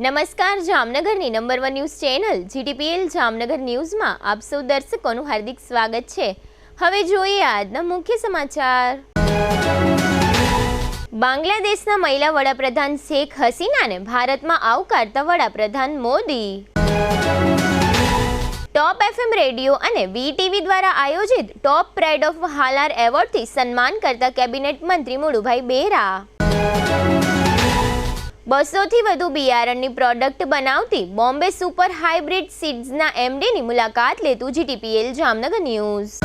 નમસ્કાર, જામનગરની number 1 news channel GTPL Jamnagar ન્યૂઝમાં આપ સૌ દર્શકોનું હાર્દિક સ્વાગત છે। હવે જોઈએ આજના મુખ્ય સમાચાર। બાંગ્લાદેશના મહિલા વડાપ્રધાન શેખ હસીનાને ભારતમાં આવકારતા વડાપ્રધાન મોદી। ટોપ એફએમ રેડિયો અને વીટીવી દ્વારા આયોજિત ટોપ પ્રાઇડ ઓફ હાલાર એવોર્ડથી સન્માન કરતા કેબિનેટ મંત્રી મુળુભાઈ બેરા। 200 થી વધુ બિયારણની પ્રોડક્ટ બનાવતી બોમ્બે સુપર હાઇબ્રિડ સીડ્સના એમડીની મુલાકાત લેતું જીટીપીએલ જામનગર ન્યૂઝ।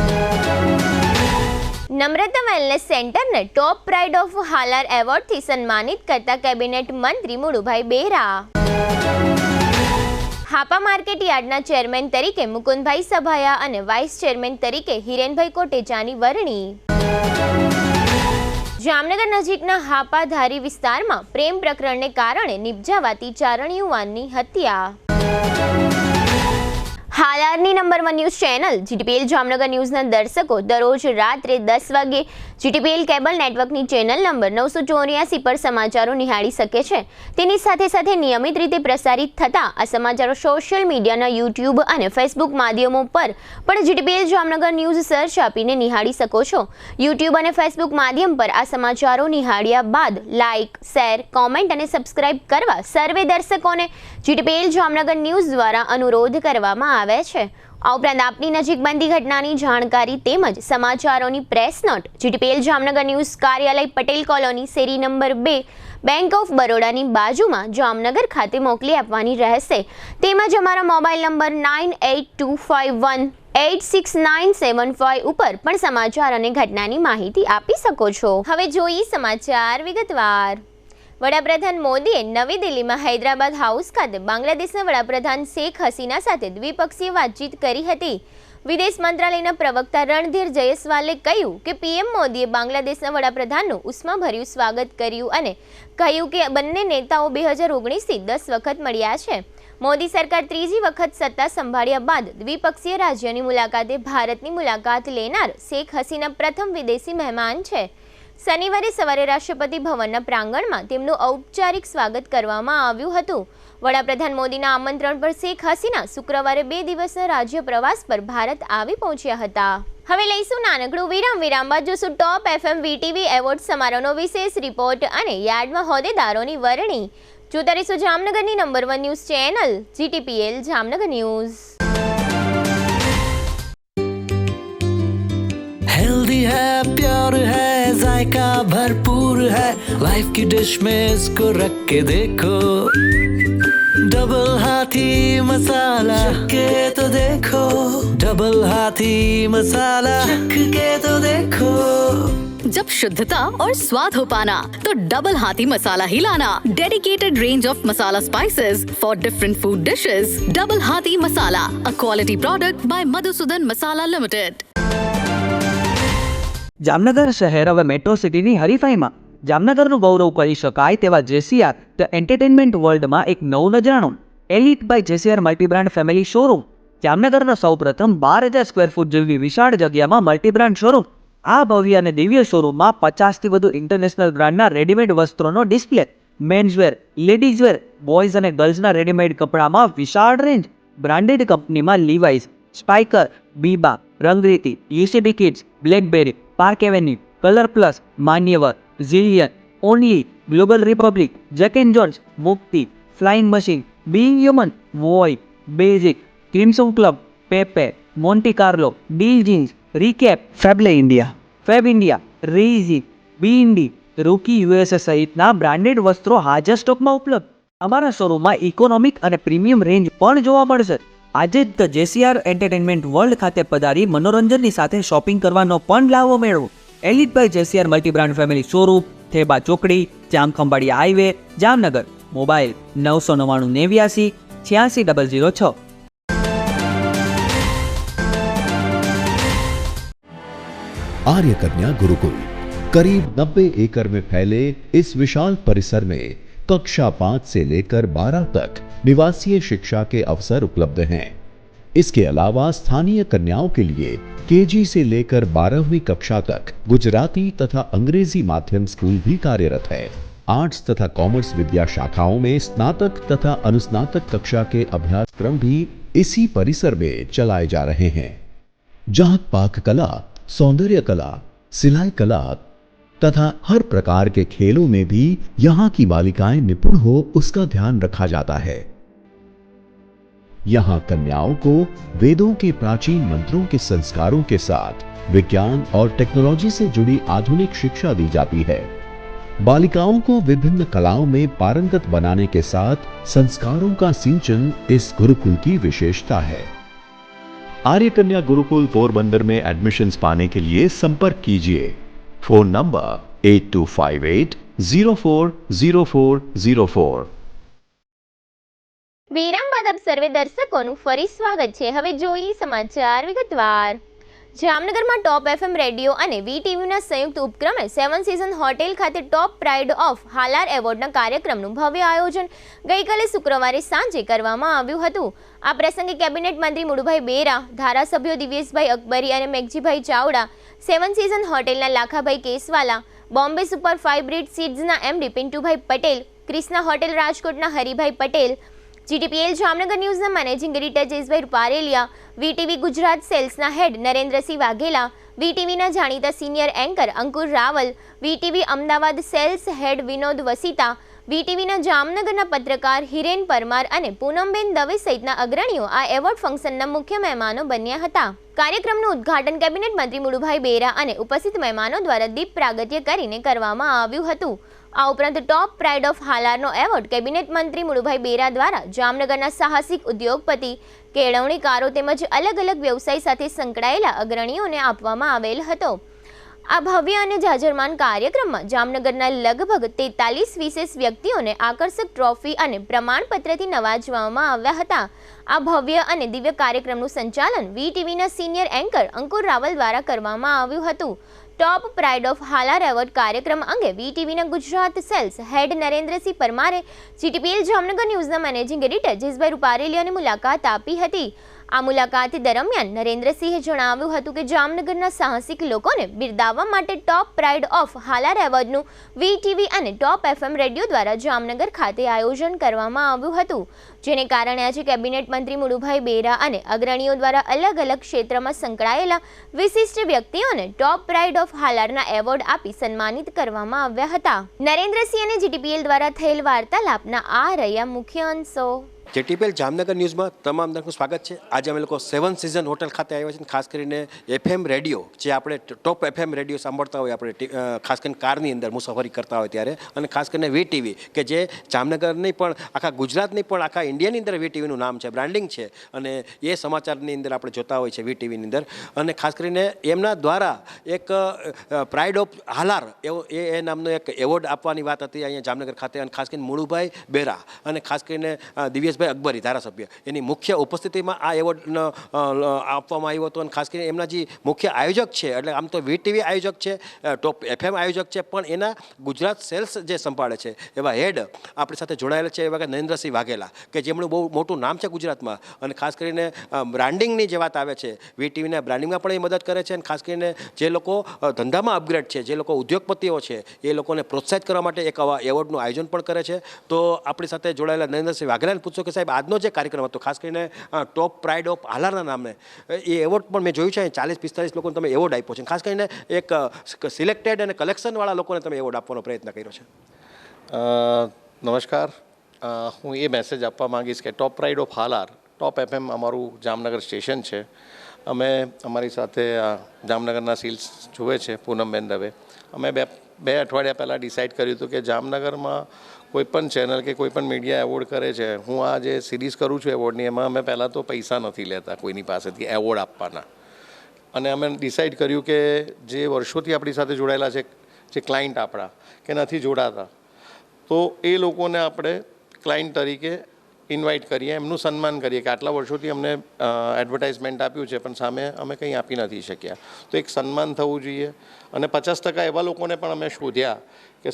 નમ્રતા વેલનેસ સેન્ટરને ટોપ પ્રાઇડ ઓફ હાલાર એવોર્ડથી સન્માનિત કરતા કેબિનેટ મંત્રી મુળુભાઈ બેરા। હાપા માર્કેટ યાર્ડના ચેરમેન તરીકે મુકુંદભાઈ સભાયા અને વાઇસ ચેરમેન તરીકે હિરેનભાઈ કોટેચાની વરણી। જામનગર નજીકના હાપાધારી વિસ્તારમાં પ્રેમ પ્રકરણને કારણે નિપજાવાતી ચારણ યુવાનની હત્યા। હાલારની number 1 news channel GTPL Jamnagar ન્યૂઝના દર્શકો દરરોજ રાત્રે 10 વાગે જીટીપીએલ કેબલ નેટવર્કની ચેનલ નંબર 984 પર સમાચારો નિહાળી શકે છે। તેની સાથે નિયમિત રીતે પ્રસારિત થતા આ સમાચારો સોશિયલ મીડિયાના યુટ્યુબ અને ફેસબુક માધ્યમો પર પણ જીટીપીએલ જામનગર ન્યૂઝ સર્ચ આપીને નિહાળી શકો છો। યુટ્યુબ અને ફેસબુક માધ્યમ પર આ સમાચારો નિહાળ્યા બાદ લાઇક, શેર, કોમેન્ટ અને સબસ્ક્રાઇબ કરવા સર્વે દર્શકોને જીટીપીએલ જામનગર ન્યૂઝ દ્વારા અનુરોધ કરવામાં આવે છે। આ ઉપરાંત આપની નજીક બનતી ઘટનાની જાણકારી તેમજ સમાચારોની press note GTPL Jamnagar news કાર્યાલય પટેલ કોલોની શેરી નંબર 2 બેંક ઓફ બરોડાની બાજુમાં જામનગર ખાતે મોકલી આપવાની રહેશે। તેમજ અમારા મોબાઈલ નંબર 9825186975 ઉપર પણ સમાચાર અને ઘટનાની માહિતી આપી શકો છો। હવે જોઈએ સમાચાર વિગતવાર। વડાપ્રધાન મોદીએ નવી દિલ્હીમાં હૈદરાબાદ હાઉસ ખાતે બાંગ્લાદેશના વડાપ્રધાન શેખ હસીના સાથે દ્વિપક્ષીય વાતચીત કરી હતી। વિદેશ મંત્રાલયના પ્રવક્તા રણધીર જયસ્વાલે કહ્યું કે પીએમ મોદીએ બાંગ્લાદેશના વડાપ્રધાનનું ઉષ્માભર્યું સ્વાગત કર્યું અને કહ્યું કે બંને નેતાઓ 2019થી 10 વખત મળ્યા છે। મોદી સરકાર ત્રીજી વખત સત્તા સંભાળ્યા બાદ દ્વિપક્ષીય રાજ્યની મુલાકાતે ભારતની મુલાકાત લેનાર શેખ હસીના પ્રથમ વિદેશી મહેમાન છે। શનિવારે સવારે રાષ્ટ્રપતિ ભવનના પ્રાંગણમાં તેમનું ઔપચારિક સ્વાગત કરવામાં આવ્યું હતું। વડાપ્રધાન મોદીના આમંત્રણ પર શેખ હસીના શુક્રવારે 2 દિવસના રાજ્ય પ્રવાસ પર ભારત આવી પહોંચ્યા હતા। હવે લઈશું નાનકડું વિરામ બાદ જોશું ટોપ એફએમ વીટીવી એવોર્ડ સમારોહનો વિશેષ રિપોર્ટ અને યાર્ડમાં હોદ્દેદારોની વરણી। જોતા રહીશું જામનગરની number 1 news channel GTPL Jamnagar news. Healthy है, प्योर है, जायका भरपूर है, लाइफ की डिश में इसको रख के देखो। डबल हाथी मसाला चख के तो देखो, डबल हाथी मसाला चख के तो देखो। जब शुद्धता और स्वाद हो पाना तो डबल हाथी मसाला ही लाना। Dedicated range of masala spices for different food dishes. Double Hathi Masala, a quality product by Madhusudan Masala limited. Jamnagar શહેર હવે મેટ્રો સિટીની હરીફાઈમાં જામનગરનું ગૌરવ કરી શકાય તેવા જેસીઆર ધ એન્ટરટેનમેન્ટ વર્લ્ડમાં એક નવું નજરાણું elite by જેસીઆર multi brand family showroom. જામનગરનો સૌપ્રથમ 12,000 સ્ક્વેર ફૂટ જેવી વિશાળ જગ્યામાં મલ્ટીબ્રાન્ડ શોરૂમ। આ ભવ્ય અને દિવ્ય શોરૂમમાં 50થી વધુ ઇન્ટરનેશનલ બ્રાન્ડના રેડીમેડ વસ્ત્રોનો ડિસ્પ્લે, મેન્સવેર, લેડીઝવેર, બોયઝ અને ગર્લ્સના રેડીમેડ કપડામાં વિશાળ રેન્જ, બ્રાન્ડેડ કંપનીમાં Levi's, Spykar, Biba, Rangriti, UCB kids, Blackberry, Park Avenue, Colour Plus, Manyavar, Zillion, Only, Global Republic, Jack and Jones, Mukti, Flying Machine, Being Human, વોય, basic, Crimson Club, Pepe, Monte Carlo, Deal Jeans, Recap, ફેબલે India, Fab India, રીઝી, બીઇન્ડી, Rookie USA સહિતના બ્રાન્ડેડ વસ્ત્રો હાજર સ્ટોકમાં ઉપલબ્ધ। અમારા શોરૂમમાં ઇકોનોમિક અને પ્રીમિયમ રેન્જ પણ જોવા મળશે। આજે જ ધ જેસીઆર એન્ટરટેનમેન્ટ વર્લ્ડ ખાતે પધારી મનોરંજનની સાથે શોપિંગ કરવાનો પણ લાવો મેળવો। Elite by જેસીઆર multi brand family showroom, Theba ચોકડી, જામખંભાળિયા હાઈવે, જામનગર। મોબાઈલ 999 89 86 006। आर्य कन्या गुरुकुल करीब 90 एकड़ में फैले इस विशाल परिसर में कक्षा 5 से लेकर 12 तक निवासीय शिक्षा के अवसर उपलब्ध हैं। इसके अलावा स्थानीय कन्याओं के लिए केजी से लेकर 12वीं कक्षा तक गुजराती तथा अंग्रेजी माध्यम स्कूल भी कार्यरत है। आर्ट्स तथा कॉमर्स विद्या शाखाओं में स्नातक तथा अनुस्नातक कक्षा के अभ्यासक्रम भी इसी परिसर में चलाए जा रहे हैं, जहां पाक कला, सौंदर्य कला, सिलाई कला तथा हर प्रकार के खेलों में भी यहां की बालिकाएं निपुण हो उसका ध्यान रखा जाता है। यहां कन्याओं को वेदों के प्राचीन मंत्रों के संस्कारों के साथ विज्ञान और टेक्नोलॉजी से जुड़ी आधुनिक शिक्षा दी जाती है। बालिकाओं को विभिन्न कलाओं में पारंगत बनाने के साथ संस्कारों का सिंचन इस गुरुकुल की विशेषता है। आर्य कन्या गुरुकुल पोरबंदर में एडमिशन्स पाने के लिए संपर्क कीजिए। Phone number 8258040404। વિરામ બાદ આપ સર્વે દર્શકોનું ફરી સ્વાગત છે। હવે જોઈએ સમાચાર વિગતવાર। જામનગરમાં ટોપ એફએમ રેડિયો અને વીટીવીના સંયુક્ત ઉપક્રમે 7 સીઝન હોટેલ ખાતે ટોપ પ્રાઇડ ઓફ હાલાર એવોર્ડના કાર્યક્રમનું ભવ્ય આયોજન ગઈકાલે શુક્રવારે સાંજે કરવામાં આવ્યું હતું। આ પ્રસંગે કેબિનેટ મંત્રી મુળુભાઈ બેરા, ધારાસભ્યો દિવ્યેશભાઈ અકબરી અને મેઘજીભાઈ ચાવડા, 7 સીઝન હોટેલના લાખાભાઈ કેસવાલા, બોમ્બે સુપર 5 બ્રીડ સીડ્સના એમડી પિન્ટુભાઈ પટેલ, ક્રિષ્ના હોટેલ રાજકોટના હરિભાઈ પટેલ, જીટીપીએલ જામનગર ન્યૂઝના managing editor Jayeshbhai Pareliya, VTV Gujarat સેલ્સના હેડ નરેન્દ્રસિંહ વાઘેલા, વીટીવીના જાણીતા senior anchor Ankur Raval, VTV Ahmedabad sales head Vinod Vasita, વીટીવીના જામનગરના પત્રકાર હિરેન પરમાર અને પૂનમબેન દવે સહિતના અગ્રણીઓ આ એવોર્ડ ફંક્શનના મુખ્ય મહેમાનો બન્યા હતા। કાર્યક્રમનું ઉદ્ઘાટન કેબિનેટ મંત્રી મુળુભાઈ બેરા અને ઉપસ્થિત મહેમાનો દ્વારા દીપ પ્રાગટ્ય કરીને કરવામાં આવ્યું હતું। આ ઉપરાંત ટોપ પ્રાઇડ ઓફ હાલારનો એવોર્ડ કેબિનેટ મંત્રી મુળુભાઈ બેરા દ્વારા જામનગરના સાહસિક ઉદ્યોગપતિ, કેળવણીકારો તેમજ અલગ અલગ વ્યવસાય સાથે સંકળાયેલા અગ્રણીઓને આપવામાં આવેલ હતો। આ ભવ્ય અને જાજરમાન કાર્યક્રમમાં જામનગરના લગભગ 43 વિશેષ વ્યક્તિઓને આકર્ષક ટ્રોફી અને પ્રમાણપત્રથી નવાજવામાં આવ્યા હતા। આ ભવ્ય અને દિવ્ય કાર્યક્રમનું સંચાલન વીટીવીના સિનિયર એન્કર અંકુર રાવલ દ્વારા કરવામાં આવ્યું હતું। Top pride of Halar award કાર્યક્રમ અંગે વીટીવીના ગુજરાત સેલ્સ હેડ નરેન્દ્રસિંહ પરમારે જીટીપીએલ જામનગર ન્યૂઝના મેનેજિંગ એડિટર જયેશભાઈ રૂપારેલિયાની મુલાકાત આપી હતી। આ મુલાકાત દરમિયાન નરેન્દ્રસિંહે જણાવ્યું હતું કે જામનગરના સાહસિક લોકોને બિરદાવવા માટે ટોપ પ્રાઇડ ઓફ હાલાર એવોર્ડનું વીટીવી અને ટોપ એફએમ રેડિયો દ્વારા જામનગર ખાતે આયોજન કરવામાં આવ્યું હતું, જેને કારણે આજે કેબિનેટ મંત્રી મુળુભાઈ બેરા અને અગ્રણીઓ દ્વારા અલગ અલગ ક્ષેત્રમાં સંકળાયેલા વિશિષ્ટ વ્યક્તિઓને ટોપ પ્રાઇડ ઓફ હાલારના એવોર્ડ આપી સન્માનિત કરવામાં આવ્યા હતા। નરેન્દ્રસિંહ અને જીટીપીએલ દ્વારા થયેલ વાર્તાલાપના આ રહ્યા મુખ્ય અંશો। જેટીપીએલ જામનગર ન્યૂઝમાં તમામ દર્શકોનું સ્વાગત છે। આજે અમે લોકો 7 સીઝન હોટલ ખાતે આવ્યા છીએ। ખાસ કરીને એફએમ રેડિયો, જે આપણે ટોપ એફએમ રેડિયો સાંભળતા હોય આપણે ખાસ કરીને કારની અંદર મુસાફરી કરતા હોય ત્યારે, અને ખાસ કરીને વીટીવી કે જે જામનગરની પણ આખા ગુજરાતની પણ આખા ઇન્ડિયાની અંદર વીટીવીનું નામ છે, બ્રાન્ડિંગ છે, અને એ સમાચારની અંદર આપણે જોતા હોય છે વીટીવીની અંદર। અને ખાસ કરીને એમના દ્વારા એક પ્રાઇડ ઓફ હાલાર એવો એ નામનો એક એવોર્ડ આપવાની વાત હતી અહીંયા જામનગર ખાતે। અને ખાસ કરીને મુળુભાઈ બેરા અને ખાસ કરીને દિવ્યેશભાઈ અકબરી ધારાસભ્ય એની મુખ્ય ઉપસ્થિતિમાં આ એવોર્ડ આપવામાં આવ્યો હતો। અને ખાસ કરીને એમના જે મુખ્ય આયોજક છે, એટલે આમ તો વીટીવી આયોજક છે, ટોપ એફએમ આયોજક છે, પણ એના ગુજરાત સેલ્સ જે સંભાળે છે એવા હેડ આપણી સાથે જોડાયેલા છે, એવા કે નરેન્દ્રસિંહ વાઘેલા, કે જેમનું બહુ મોટું નામ છે ગુજરાતમાં। અને ખાસ કરીને બ્રાન્ડિંગની જે વાત આવે છે, વીટીવીના બ્રાન્ડિંગમાં પણ એ મદદ કરે છે। અને ખાસ કરીને જે લોકો ધંધામાં અપગ્રેડ છે, જે લોકો ઉદ્યોગપતિઓ છે, એ લોકોને પ્રોત્સાહિત કરવા માટે એક આવા એવોર્ડનું આયોજન પણ કરે છે। તો આપણી સાથે જોડાયેલા નરેન્દ્રસિંહ વાઘેલાને પૂછો કે સાહેબ, આજનો જે કાર્યક્રમ હતો ખાસ કરીને ટોપ પ્રાઇડ ઓફ હાલારના નામે એ એવોર્ડ પણ મેં જોયું છે 40-45 લોકોને તમે એવોર્ડ આપ્યો છે, ખાસ કરીને એક સિલેક્ટેડ અને કલેક્શનવાળા લોકોને તમે એવોર્ડ આપવાનો પ્રયત્ન કર્યો છે। નમસ્કાર, હું એ મેસેજ આપવા માંગીશ કે top pride of Halar, top FM અમારું જામનગર સ્ટેશન છે। અમે અમારી સાથે જામનગરના સેલ્સ જુએ છે પૂનમબેન દવે। અમે બે અઠવાડિયા પહેલાં ડિસાઇડ કર્યું હતું કે જામનગરમાં કોઈપણ ચેનલ કે કોઈપણ મીડિયા એવોર્ડ કરે છે, હું આ જે સિરીઝ કરું છું એવોર્ડની, એમાં અમે પહેલાં તો પૈસા નથી લેતા કોઈની પાસેથી એવોર્ડ આપવાના। અને અમે ડિસાઇડ કર્યું કે જે વર્ષોથી આપણી સાથે જોડાયેલા છે, જે ક્લાયન્ટ આપણા કે નથી જોડાતા, તો એ લોકોને આપણે ક્લાયન્ટ તરીકે ઇન્વાઇટ કરીએ, એમનું સન્માન કરીએ કે આટલા વર્ષોથી અમને એડવર્ટાઇઝમેન્ટ આપ્યું છે પણ સામે અમે કંઈ આપી નથી શક્યા, તો એક સન્માન થવું જોઈએ। અને 50% એવા લોકોને પણ અમે શોધ્યા કે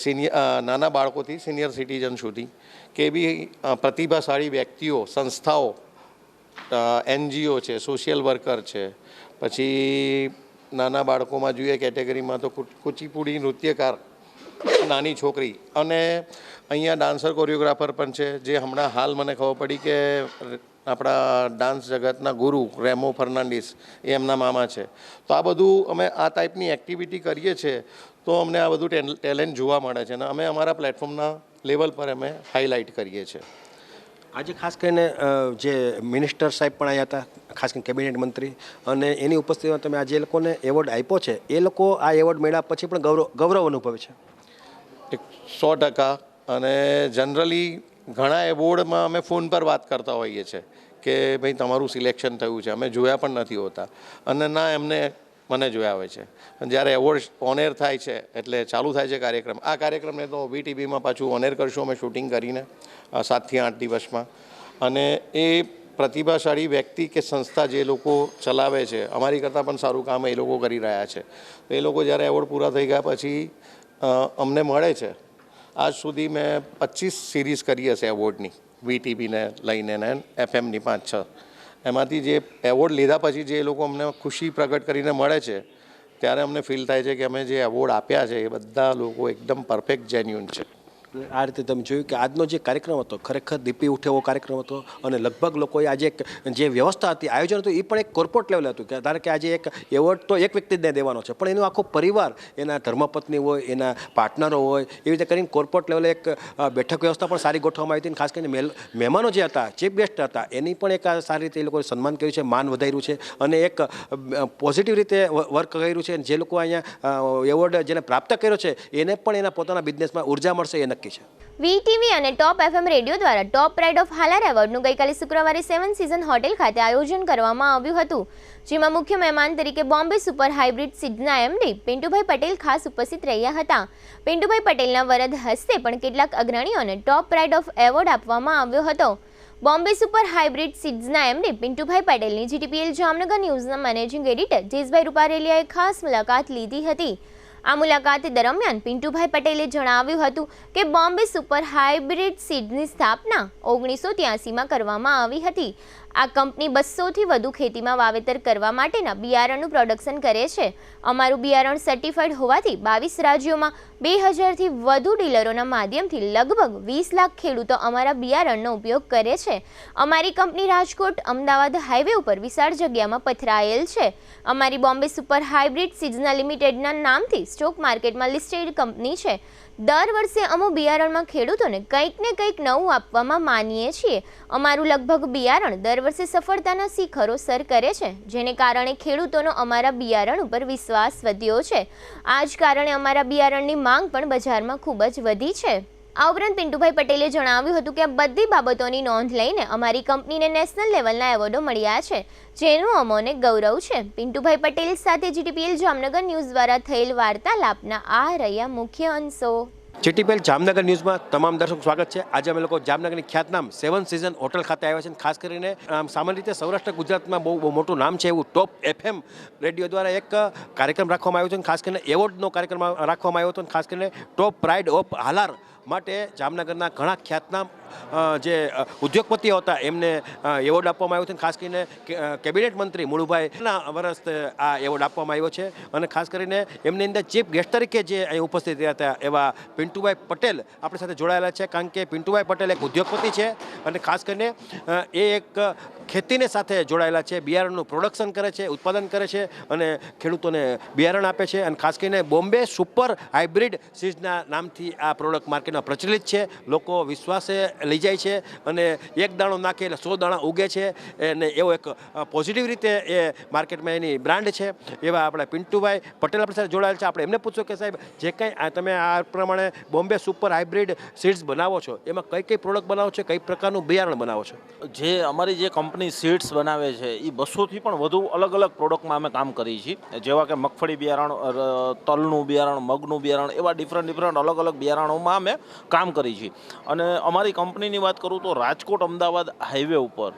નાના બાળકોથી સિનિયર સિટીઝન સુધી, કે બી પ્રતિભાશાળી વ્યક્તિઓ, સંસ્થાઓ, એનજીઓ છે, સોશિયલ વર્કર છે, પછી નાના બાળકોમાં જોઈએ કેટેગરીમાં તો કુચીપુડી નૃત્યકાર નાની છોકરી અને અહીંયા ડાન્સર કોરિયોગ્રાફર પણ છે, જે હમણાં હાલ મને ખબર પડી કે આપણા ડાન્સ જગતના ગુરુ રેમો ફર્નાન્ડીસ એ એમના મામા છે. તો આ બધું અમે આ ટાઈપની એક્ટિવિટી કરીએ છીએ તો અમને આ બધું ટેલેન્ટ જોવા મળે છે અને અમે અમારા પ્લેટફોર્મના લેવલ પર અમે હાઇલાઇટ કરીએ છીએ. આજે ખાસ કરીને જે મિનિસ્ટર સાહેબ પણ આવ્યા હતા, ખાસ કરીને કેબિનેટ મંત્રી, અને એની ઉપસ્થિતિમાં તમે આજે એ લોકોને એવોર્ડ આપ્યો છે, એ લોકો આ એવોર્ડ મેળવ્યા પછી પણ ગૌરવ અનુભવે છે. 100%. અને જનરલી ઘણા એવોર્ડમાં અમે ફોન પર વાત કરતા હોઈએ છીએ કે ભાઈ તમારું સિલેક્શન થયું છે, અમે જોયા પણ નથી હોતા અને ના એમને મને જોયા હોય છે. જ્યારે એવોર્ડ ઓનેર થાય છે એટલે ચાલુ થાય છે કાર્યક્રમ. આ કાર્યક્રમને તો VTVમાં પાછું ઓનેર કરશું અમે શૂટિંગ કરીને 7 થી 8 દિવસમાં. અને એ પ્રતિભાશાળી વ્યક્તિ કે સંસ્થા જે લોકો ચલાવે છે, અમારી કરતાં પણ સારું કામ એ લોકો કરી રહ્યા છે. તો એ લોકો જ્યારે એવોર્ડ પૂરા થઈ ગયા પછી અમને મળે છે. આજ સુધી મેં 25 સિરીઝ કરી હશે એવોર્ડની, VTVને લઈને ને FMની 5-6. એમાંથી જે એવોર્ડ લીધા પછી જે લોકો અમને ખુશી પ્રગટ કરીને મળે છે ત્યારે અમને ફીલ થાય છે કે અમે જે એવોર્ડ આપ્યા છે એ બધા લોકો એકદમ પરફેક્ટ જેન્યુઅન છે. આ રીતે તમે જોયું કે આજનો જે કાર્યક્રમ હતો ખરેખર દીપી ઉઠે એવો કાર્યક્રમ હતો અને લગભગ લોકોએ આજે જે વ્યવસ્થા હતી, આયોજન હતું, એ પણ એક કોર્પોરેટ લેવલ હતું કે ધારો કે આજે એક એવોર્ડ તો એક વ્યક્તિને દેવાનો છે, પણ એનો આખો પરિવાર, એના ધર્મપત્ની હોય, એના પાર્ટનરો હોય, એવી રીતે કરીને કોર્પોરેટ લેવલે એક બેઠક વ્યવસ્થા પણ સારી ગોઠવવામાં આવી હતી. ખાસ કરીને મહેમાનો જે હતા, ચીફ ગેસ્ટ હતા, એની પણ એક સારી રીતે એ લોકોએ સન્માન કર્યું છે, માન વધાર્યું છે અને એક પોઝિટિવ રીતે વર્ક કર્યું છે. જે લોકો અહીંયા એવોર્ડ જેને પ્રાપ્ત કર્યો છે એને પણ એના પોતાના બિઝનેસમાં ઉર્જા મળશે એ નક્કી છે. VTV અને ટોપ FM રેડિયો દ્વારા ટોપ પ્રાઇડ ઓફ હાલાર એવોર્ડનું ગઈકાલે શુક્રવારે 7 સીઝન હોટેલ ખાતે આયોજન કરવામાં આવ્યું હતું, જેમાં મુખ્ય મહેમાન તરીકે બોમ્બે સુપર હાઇબ્રિડ સીડ્સના MD પિન્ટુભાઈ પટેલ ખાસ ઉપસ્થિત રહ્યા હતા. પિન્ટુભાઈ પટેલના વરદ હસ્તે પણ કેટલાક અગ્રણીઓને ટોપ પ્રાઇડ ઓફ એવોર્ડ આપવામાં આવ્યો હતો. બોમ્બે સુપર હાઇબ્રિડ સીડ્સના MD પિન્ટુભાઈ પટેલની GTPL જામનગર ન્યૂઝના મેનેજિંગ એડિટર જેસભાઈ રૂપારેલિયાએ ખાસ મુલાકાત લીધી હતી. આ મુલાકાત દરમિયાન પિન્ટુભાઈ પટેલે જણાવ્યું હતું કે બોમ્બે સુપર હાઇબ્રિડ સીડ્સની સ્થાપના 1983માં કરવામાં આવી હતી. આ કંપની 200થી વધુ ખેતીમાં વાવેતર કરવા માટેના બિયારણનું પ્રોડક્શન કરે છે. અમારું બિયારણ સર્ટિફાઈડ હોવાથી 22 રાજ્યોમાં 2000થી વધુ ડીલરોના માધ્યમથી લગભગ 20 લાખ ખેડૂતો અમારા બિયારણનો ઉપયોગ કરે છે. અમારી કંપની રાજકોટ અમદાવાદ હાઈવે ઉપર વિશાળ જગ્યામાં પથરાયેલ છે. અમારી બોમ્બે સુપર હાઇબ્રિડ સીડ્સના લિમિટેડના નામથી સ્ટોક માર્કેટમાં લિસ્ટેડ કંપની છે. દર વર્ષે અમે બિયારણમાં ખેડૂતોને કંઈક ને કંઈક નવું આપવામાં માનીએ છીએ. અમારું લગભગ બિયારણ દર વર્ષે સફળતાના શિખરો સર કરે છે, જેને કારણે ખેડૂતોનો અમારા બિયારણ ઉપર વિશ્વાસ વધ્યો છે. આ જ કારણે અમારા બિયારણની માંગ પણ બજારમાં ખૂબ જ વધી છે. આ ઉપરાંત પિન્ટુભાઈ પટેલે જણાવ્યું હતું કે આ બધી બાબતોની નોંધ લઈને અમારી કંપનીને નેશનલ લેવલના એવોર્ડો મળ્યા છે, જેનું અમોને ગૌરવ છે. પિન્ટુભાઈ પટેલ સાથે GTPL જામનગર ન્યૂઝ દ્વારા થયેલ વાર્તાલાપના આ રહ્યા મુખ્ય અંશો. GTPL જામનગર ન્યૂઝમાં તમામ દર્શકો સ્વાગત છે. આજે અમે લોકો જામનગરની ખ્યાતનામ 7 સીઝન હોટલ ખાતે આવ્યા છે. ખાસ કરીને સામાન્ય રીતે સૌરાષ્ટ્ર ગુજરાતમાં બહુ મોટું નામ છે એવું ટોપ FM રેડિયો દ્વારા એક કાર્યક્રમ રાખવામાં આવ્યો છે. ખાસ કરીને એવોર્ડનો કાર્યક્રમ રાખવામાં આવ્યો હતો. ખાસ કરીને ટોપ પ્રાઇડ ઓફ હાલાર માટે જામનગરના ઘણા ખ્યાતનામ જે ઉદ્યોગપતિઓ હતા એમને એવોર્ડ આપવામાં આવ્યો છે. ખાસ કરીને કેબિનેટ મંત્રી મુળુભાઈના વર્ષ આ એવોર્ડ આપવામાં આવ્યો છે. અને ખાસ કરીને એમની અંદર ચીફ ગેસ્ટ તરીકે જે અહીં ઉપસ્થિત રહ્યા હતા એવા પિન્ટુભાઈ પટેલ આપણી સાથે જોડાયેલા છે. કારણ કે પિન્ટુભાઈ પટેલ એક ઉદ્યોગપતિ છે અને ખાસ કરીને એ એક ખેતીને સાથે જોડાયેલા છે. બિયારણનું પ્રોડક્શન કરે છે, ઉત્પાદન કરે છે અને ખેડૂતોને બિયારણ આપે છે. અને ખાસ કરીને બોમ્બે સુપર હાઇબ્રિડ સીડ્સના નામથી આ પ્રોડક્ટ માર્કેટમાં પ્રચલિત છે. લોકો વિશ્વાસે લઈ જાય છે અને એક દાણો નાખે એટલે 100 દાણા ઉગે છે અને એવો એક પોઝિટિવ રીતે એ માર્કેટમાં એની બ્રાન્ડ છે. એવા આપણે પિન્ટુભાઈ પટેલ આપણી સાથે જોડાયેલ છે. આપણે એમને પૂછ્યું કે સાહેબ, જે કંઈ તમે આ પ્રમાણે બોમ્બે સુપર હાઇબ્રિડ સીડ્સ બનાવો છો એમાં કઈ કઈ પ્રોડક્ટ બનાવો છો, કઈ પ્રકારનું બિયારણ બનાવો છો? જે અમારી જે કંપની સીડ્સ બનાવે છે એ 200થી પણ વધુ અલગ અલગ પ્રોડક્ટમાં અમે કામ કરીએ છીએ. જેવા કે મગફળી બિયારણ, તલનું બિયારણ, મગનું બિયારણ, એવા ડિફરન્ટ અલગ અલગ બિયારણોમાં અમે કામ કરીએ છીએ. અને અમારી કંપનીની વાત કરું તો રાજકોટ અમદાવાદ હાઈવે ઉપર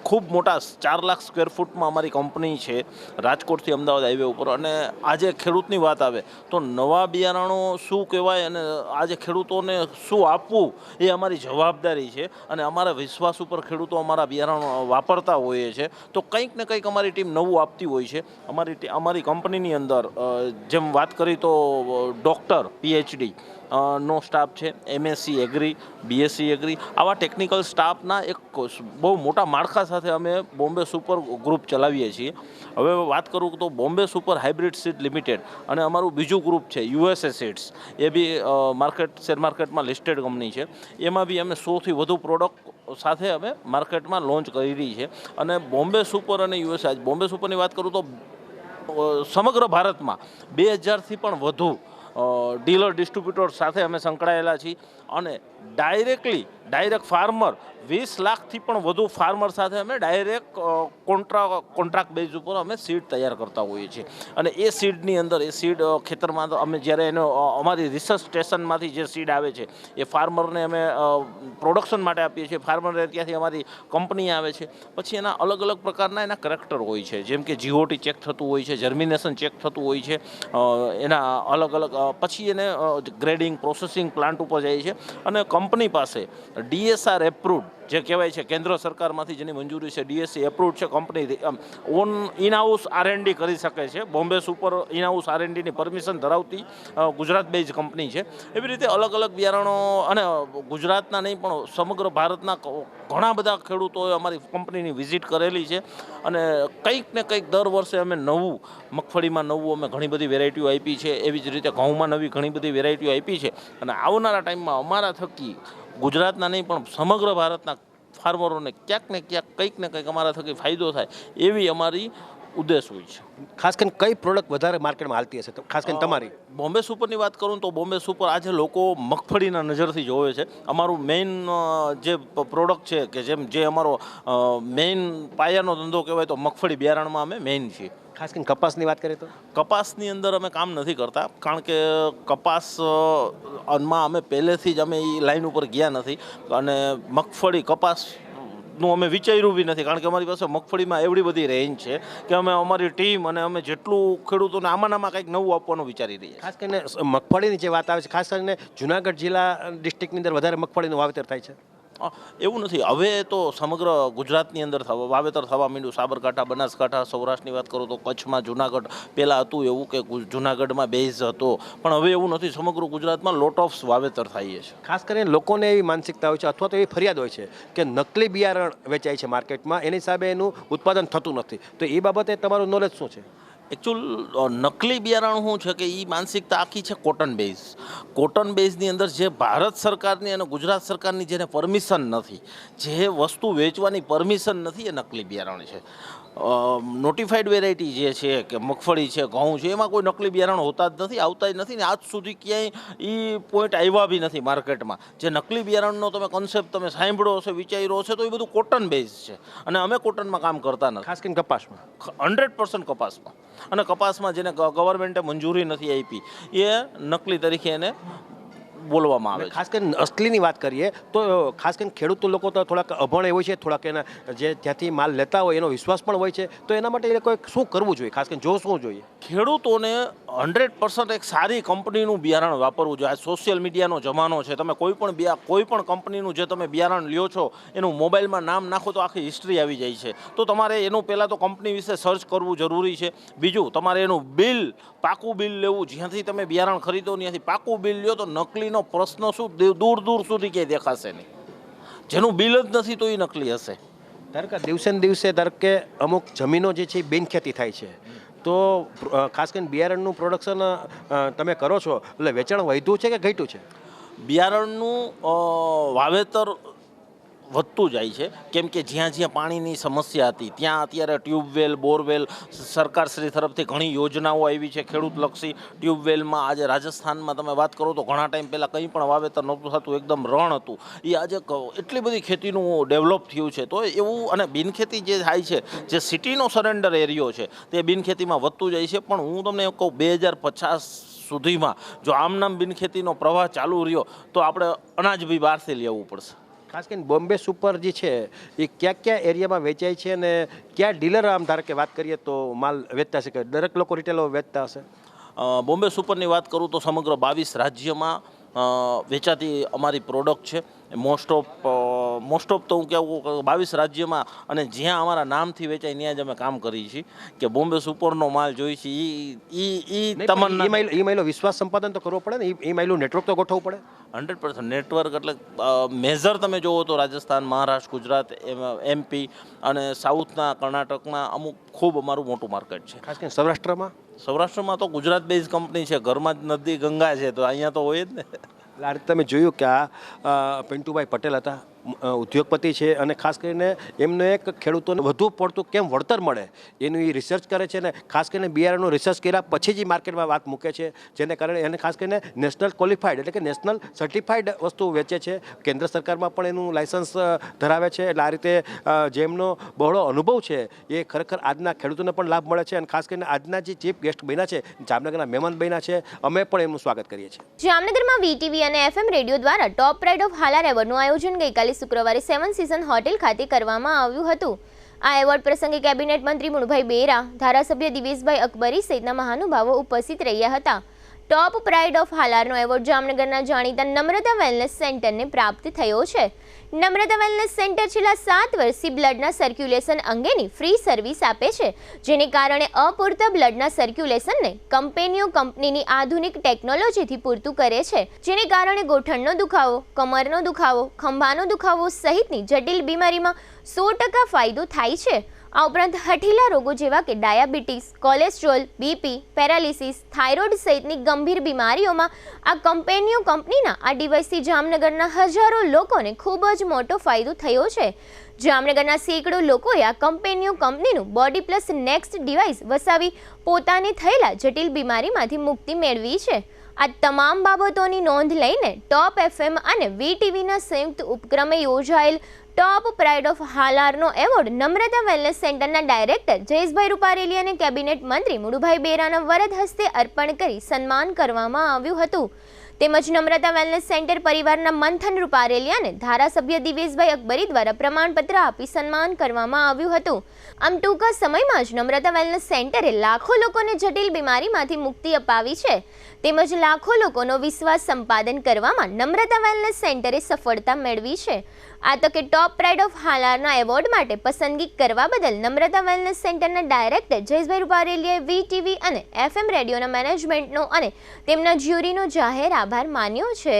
ખૂબ મોટા 4 લાખ સ્ક્વેર ફૂટમાં અમારી કંપની છે રાજકોટથી અમદાવાદ હાઈવે ઉપર. અને આજે ખેડૂતની વાત આવે તો નવા બિયારણો શું કહેવાય અને આજે ખેડૂતોને શું આપવું એ અમારી જવાબદારી છે. અને અમારા વિશ્વાસ ઉપર ખેડૂતો અમારા બિયારણો વાપરતા હોઈએ છે. તો કંઈક ને કંઈક અમારી ટીમ નવું આપતી હોય છે. અમારી કંપનીની અંદર જેમ વાત કરી તો ડૉક્ટર PhD નો સ્ટાફ છે, MSc એગ્રી, BSc એગ્રી, આવા ટેકનિકલ સ્ટાફના એક બહુ મોટા માળખા સાથે અમે બોમ્બે સુપર ગ્રુપ ચલાવીએ છીએ. હવે વાત કરું તો Bombay super hybrid seed limited અને અમારું બીજું ગ્રુપ છે USA સીડ્સ, એ બી શેર માર્કેટમાં લિસ્ટેડ કંપની છે. એમાં બી અમે 100થી વધુ પ્રોડક્ટ સાથે અમે માર્કેટમાં લોન્ચ કરી રહી છે. અને બોમ્બે સુપર અને USA, બોમ્બે સુપરની વાત કરું તો સમગ્ર ભારતમાં 2000થી પણ વધુ ડીલર ડિસ્ટ્રીબ્યુટર સાથે અમે સંકળાયેલા છીએ. અને ડાયરેક્ટ ફાર્મર 20 લાખથી પણ વધુ ફાર્મર સાથે અમે ડાયરેક્ટ કોન્ટ્રાક્ટ બેઝ ઉપર અમે સીડ તૈયાર કરતા હોઈએ છીએ. અને એ સીડની અંદર એ સીડ ખેતરમાં અમે જ્યારે એનો અમારી રિસર્ચ સ્ટેશનમાંથી જે સીડ આવે છે એ ફાર્મરને અમે પ્રોડક્શન માટે આપીએ છીએ. ફાર્મરને ત્યાંથી અમારી કંપની આવે છે. પછી એના અલગ અલગ પ્રકારના એના કરેક્ટર હોય છે, જેમ કે GOT ચેક થતું હોય છે, જર્મિનેશન ચેક થતું હોય છે. એના અલગ પછી એને ગ્રેડિંગ પ્રોસેસિંગ પ્લાન્ટ ઉપર જાય છે. અને કંપની પાસે DSR એપ્રુવડ જે કહેવાય છે કેન્દ્ર સરકારમાંથી જેની મંજૂરી છે, DSC એપ્રુવડ છે. કંપની ઓન ઇનહાઉસ R&D કરી શકે છે. બોમ્બે સુપર ઇનહાઉસ R&Dની પરમિશન ધરાવતી ગુજરાત બેઝ કંપની છે. એવી રીતે અલગ અલગ બિયારણો અને ગુજરાતના નહીં પણ સમગ્ર ભારતના ઘણા બધા ખેડૂતોએ અમારી કંપનીની વિઝિટ કરેલી છે. અને કંઈક ને કંઈક દર વર્ષે અમે મગફળીમાં નવું અમે ઘણી બધી વેરાયટીઓ આપી છે. એવી જ રીતે ઘઉંમાં નવી ઘણી બધી વેરાયટીઓ આપી છે. અને આવનારા ટાઈમમાં અમારા થકી ગુજરાતના નહીં પણ સમગ્ર ભારતના ફાર્મરોને ક્યાંક ને ક્યાંક કંઈક ને કંઈક અમારા થકી ફાયદો થાય એવી અમારી ઉદ્દેશ હોય છે. ખાસ કરીને કઈ પ્રોડક્ટ વધારે માર્કેટમાં હાલતી હશે, ખાસ કરીને તમારી? બોમ્બે સુપરની વાત કરું તો બોમ્બે સુપર આજે લોકો મગફળીના નજરથી જોવે છે. અમારું મેઇન જે પ્રોડક્ટ છે કે જે અમારો મેઇન પાયાનો ધંધો કહેવાય તો મગફળી બિયારણમાં અમે મેઇન છીએ. ખાસ કરીને કપાસની વાત કરીએ તો કપાસની અંદર અમે કામ નથી કરતા, કારણ કે કપાસમાં અમે પહેલેથી જ અમે એ લાઈન ઉપર ગયા નથી. અને મગફળી કપાસનું અમે વિચાર્યું બી નથી, કારણ કે અમારી પાસે મગફળીમાં એવડી બધી રેન્જ છે કે અમે અમારી ટીમ અને અમે જેટલું ખેડૂતોને આમાં કંઈક નવું આપવાનું વિચારી રહીએ. ખાસ કરીને મગફળીની જે વાત આવે છે, ખાસ કરીને જુનાગઢ જિલ્લા ડિસ્ટ્રિક્ટની અંદર વધારે મગફળીનું વાવેતર થાય છે. એવું નથી, હવે તો સમગ્ર ગુજરાતની અંદર વાવેતર થવા માંડ્યું. સાબરકાંઠા, બનાસકાંઠા, સૌરાષ્ટ્રની વાત કરું તો કચ્છમાં, જુનાગઢ પહેલાં હતું એવું કે જુનાગઢમાં બેઝ હતો, પણ હવે એવું નથી. સમગ્ર ગુજરાતમાં લોટ ઓફ વાવેતર થાય છે. ખાસ કરીને લોકોને એવી માનસિકતા હોય છે અથવા તો એવી ફરિયાદ હોય છે કે નકલી બિયારણ વેચાય છે માર્કેટમાં, એની હિસાબે એનું ઉત્પાદન થતું નથી. તો એ બાબતે તમારું નોલેજ શું છે? એકચ્યુઅલ નકલી બિયારણ શું છે કે એ માનસિકતા આખી છે કોટન બેઝની અંદર જે ભારત સરકારની અને ગુજરાત સરકારની જેને પરમિશન નથી, જે વસ્તુ વેચવાની પરમિશન નથી, એ નકલી બિયારણ છે. નોટિફાઈડ વેરાયટી જે છે કે મગફળી છે, ઘઉં છે, એમાં કોઈ નકલી બિયારણ હોતા જ નથી, આવતા જ નથી. ને આજ સુધી ક્યાંય એ પોઈન્ટ આવ્યા બી નથી માર્કેટમાં. જે નકલી બિયારણનો તમે કોન્સેપ્ટ તમે સાંભળ્યો હશે, વિચાર્યો હશે, તો એ બધું કોટન બેઝ છે. અને અમે કોટનમાં કામ કરતા નથી. ખાસ કરીને કપાસમાં 100% કપાસમાં. અને કપાસમાં જેને ગવર્મેન્ટે મંજૂરી નથી આપી એ નકલી તરીકે એને બોલવામાં આવે છે. ખાસ કરીને અસલીની વાત કરીએ તો ખાસ કરીને ખેડૂતો લોકો તો થોડાક અભણ હોય છે, થોડાક એના જે જ્યાંથી માલ લેતા હોય એનો વિશ્વાસ પણ હોય છે. તો એના માટે એ લોકોએ શું કરવું જોઈએ, ખાસ કરીને શું જોઈએ? ખેડૂતોને 100% એક સારી કંપનીનું બિયારણ વાપરવું જોઈએ. આ સોશિયલ મીડિયાનો જમાનો છે. તમે કોઈ પણ કંપનીનું જે તમે બિયારણ લ્યો છો એનું મોબાઈલમાં નામ નાખો તો આખી હિસ્ટ્રી આવી જાય છે. તો તમારે એનું પહેલાં તો કંપની વિશે સર્ચ કરવું જરૂરી છે. બીજું, તમારે એનું પાકું બિલ લેવું. જ્યાંથી તમે બિયારણ ખરીદો ત્યાંથી પાકું બિલ લ્યો તો નકલીનો પ્રશ્ન શું દૂર સુધી ક્યાંય દેખાશે નહીં. જેનું બિલ જ નથી તો એ નકલી હશે. ધારો કે દિવસે ને દિવસે અમુક જમીનો જે છે એ બિનખેતી થાય છે, તો ખાસ કરીને બિયારણનું પ્રોડક્શન તમે કરો છો એટલે વેચાણ વધ્યું છે કે ઘટ્યું છે? બિયારણનું વાવેતર વધતું જાય છે, કેમ કે જ્યાં પાણીની સમસ્યા હતી ત્યાં અત્યારે ટ્યુબવેલ, બોરવેલ સરકારશ્રી તરફથી ઘણી યોજનાઓ આવી છે ખેડૂતલક્ષી. ટ્યુબવેલમાં આજે રાજસ્થાનમાં તમે વાત કરો તો ઘણા ટાઈમ પહેલાં કંઈ પણ વાવેતર નહોતું થતું, એકદમ રણ હતું. એ આજે એટલી બધી ખેતીનું ડેવલપ થયું છે. તો એવું, અને બિનખેતી જે થાય છે, જે સિટીનો સરેન્ડર એરિયો છે, તે બિનખેતીમાં વધતું જાય છે. પણ હું તમને કહું 2050 સુધીમાં જો આમનામ બિનખેતીનો પ્રવાહ ચાલુ રહ્યો તો આપણે અનાજ બી બહારથી લેવું પડશે. ખાસ કરીને બોમ્બે સુપર જે છે એ કયા એરિયામાં વેચાય છે અને કયા ડીલર આમ ધારો કે વાત કરીએ તો માલ વેચતા છે કે દરેક લોકો રિટેલો વેચતા હશે? બોમ્બે સુપરની વાત કરું તો સમગ્ર 22 રાજ્યમાં વેચાતી અમારી પ્રોડક્ટ છે. મોસ્ટ ઓફ તો હું કહેવું 22 રાજ્યમાં અને જ્યાં અમારા નામથી વેચાય ત્યાં જ અમે કામ કરીએ છીએ કે બોમ્બે સુપરનો માલ જોઈએ છે. એ માઇલો વિશ્વાસ સંપાદન તો કરવો પડે ને, એ માઇલું નેટવર્ક તો ગોઠવવું પડે. 100% નેટવર્ક એટલે મેજર તમે જોવો તો રાજસ્થાન, મહારાષ્ટ્ર, ગુજરાત, MP અને સાઉથના કર્ણાટકમાં અમુક ખૂબ અમારું મોટું માર્કેટ છે. ખાસ કરીને સૌરાષ્ટ્રમાં તો ગુજરાત બેઝ કંપની છે, ઘરમાં જ નદી ગંગા છે તો અહીંયા તો હોય જ ને. એટલે આ રીતે તમે જોયું કે આ પિન્ટુભાઈ પટેલ હતા, ઉદ્યોગપતિ છે અને ખાસ કરીને એમને એક ખેડૂતોને વધુ પડતું કેમ વળતર મળે એનું એ રિસર્ચ કરે છે ને ખાસ કરીને બિયારણનું રિસર્ચ કર્યા પછી જ માર્કેટમાં વાત મૂકે છે, જેને કારણે એને ખાસ કરીને નેશનલ ક્વોલિફાઈડ એટલે કે નેશનલ સર્ટિફાઈડ વસ્તુ વેચે છે. કેન્દ્ર સરકારમાં પણ એનું લાયસન્સ ધરાવે છે. એટલે આ રીતે જેમનો બહોળો અનુભવ છે એ ખરેખર આજના ખેડૂતોને પણ લાભ મળે છે. અને ખાસ કરીને આજના જે ચીફ ગેસ્ટ બન્યા છે, જામનગરના મહેમાન બન્યા છે, અમે પણ એમનું સ્વાગત કરીએ છીએ. જામનગરમાં VTV અને FM રેડિયો દ્વારા ટોપ પ્રાઇડ ઓફ હાલાર એવોર્ડનું આયોજન ગઈકાલે શુક્રવારે 7 સીઝન હોટેલ ખાતે કરવામાં આવ્યું હતું. આ એવોર્ડ પ્રસંગે કેબિનેટ મંત્રી મુણભાઈ બેરા, ધારાસભ્ય દિવેશભાઈ અકબરી સહિતના મહાનુભાવો ઉપસ્થિત રહ્યા હતા. ટોપ પ્રાઇડ ઓફ હાલારનો એવોર્ડ જામનગરના જાણીતા નમ્રતા વેલનેસ સેન્ટરને પ્રાપ્ત થયો છે. નમ્રતા વેલનેસ સેન્ટર છેલ્લા 7 વર્ષથી બ્લડના સર્ક્યુલેશન અંગેની ફ્રી સર્વિસ આપે છે, જેને કારણે અપૂરતા બ્લડના સર્ક્યુલેશનને કંપનીની આધુનિક ટેકનોલોજીથી પૂરતું કરે છે, જેને કારણે ગોઠણનો દુખાવો, કમરનો દુખાવો, ખંભાનો દુખાવો સહિતની જટિલ બીમારીમાં 100% ફાયદો થાય છે. આ ઉપરાંત હઠીલા રોગો જેવા કે diabetes, cholesterol, BP, paralysis, thyroid સહિતની ગંભીર બીમારીઓમાં આ કંપનીના આ ડિવાઇસથી જામનગરના હજારો લોકોને ખૂબ જ મોટો ફાયદો થયો છે. જામનગરના સેંકડો લોકોએ આ કંપનીનું બોડી પ્લસ નેક્સ્ટ ડિવાઇસ વસાવી પોતાને થયેલા જટિલ બીમારીમાંથી મુક્તિ મેળવી છે. આ તમામ બાબતોની નોંધ લઈને ટોપ FM અને VTVના સંયુક્ત ઉપક્રમે યોજાયેલ ટોપ પ્રાઇડ ઓફ હાલારનો એવોર્ડ નમ્રતા વેલનેસ સેન્ટરના ડાયરેક્ટર જયેશભાઈ રૂપારેલી અને કેબિનેટ મંત્રી મુળુભાઈ બેરાના વરદ હસ્તે અર્પણ કરી સન્માન કરવામાં આવ્યું હતું. તેમજ નમ્રતા વેલનેસ સેન્ટર પરિવારના મંથન રૂપારેલી અને ધારાસભ્ય દિવેશભાઈ અકબરી દ્વારા પ્રમાણપત્ર આપી સન્માન કરવામાં આવ્યું હતું. આમ ટૂંકા સમયમાં જ નમ્રતા વેલનેસ સેન્ટરે લાખો લોકોને જટિલ બીમારીમાંથી મુક્તિ અપાવી છે. તેમજ લાખો લોકોનો વિશ્વાસ સંપાદન કરવામાં નમ્રતા વેલનેસ સેન્ટરે સફળતા મેળવી છે. આ તકે ટોપ પ્રાઇડ ઓફ હાલારના એવોર્ડ માટે પસંદગી કરવા બદલ નમ્રતા વેલનેસ સેન્ટરના ડાયરેક્ટર જયેશભાઈ રૂપારેલીએ VTV અને FM રેડિયોના મેનેજમેન્ટનો અને તેમના જ્યુરીનો જાહેર આભાર માન્યો છે.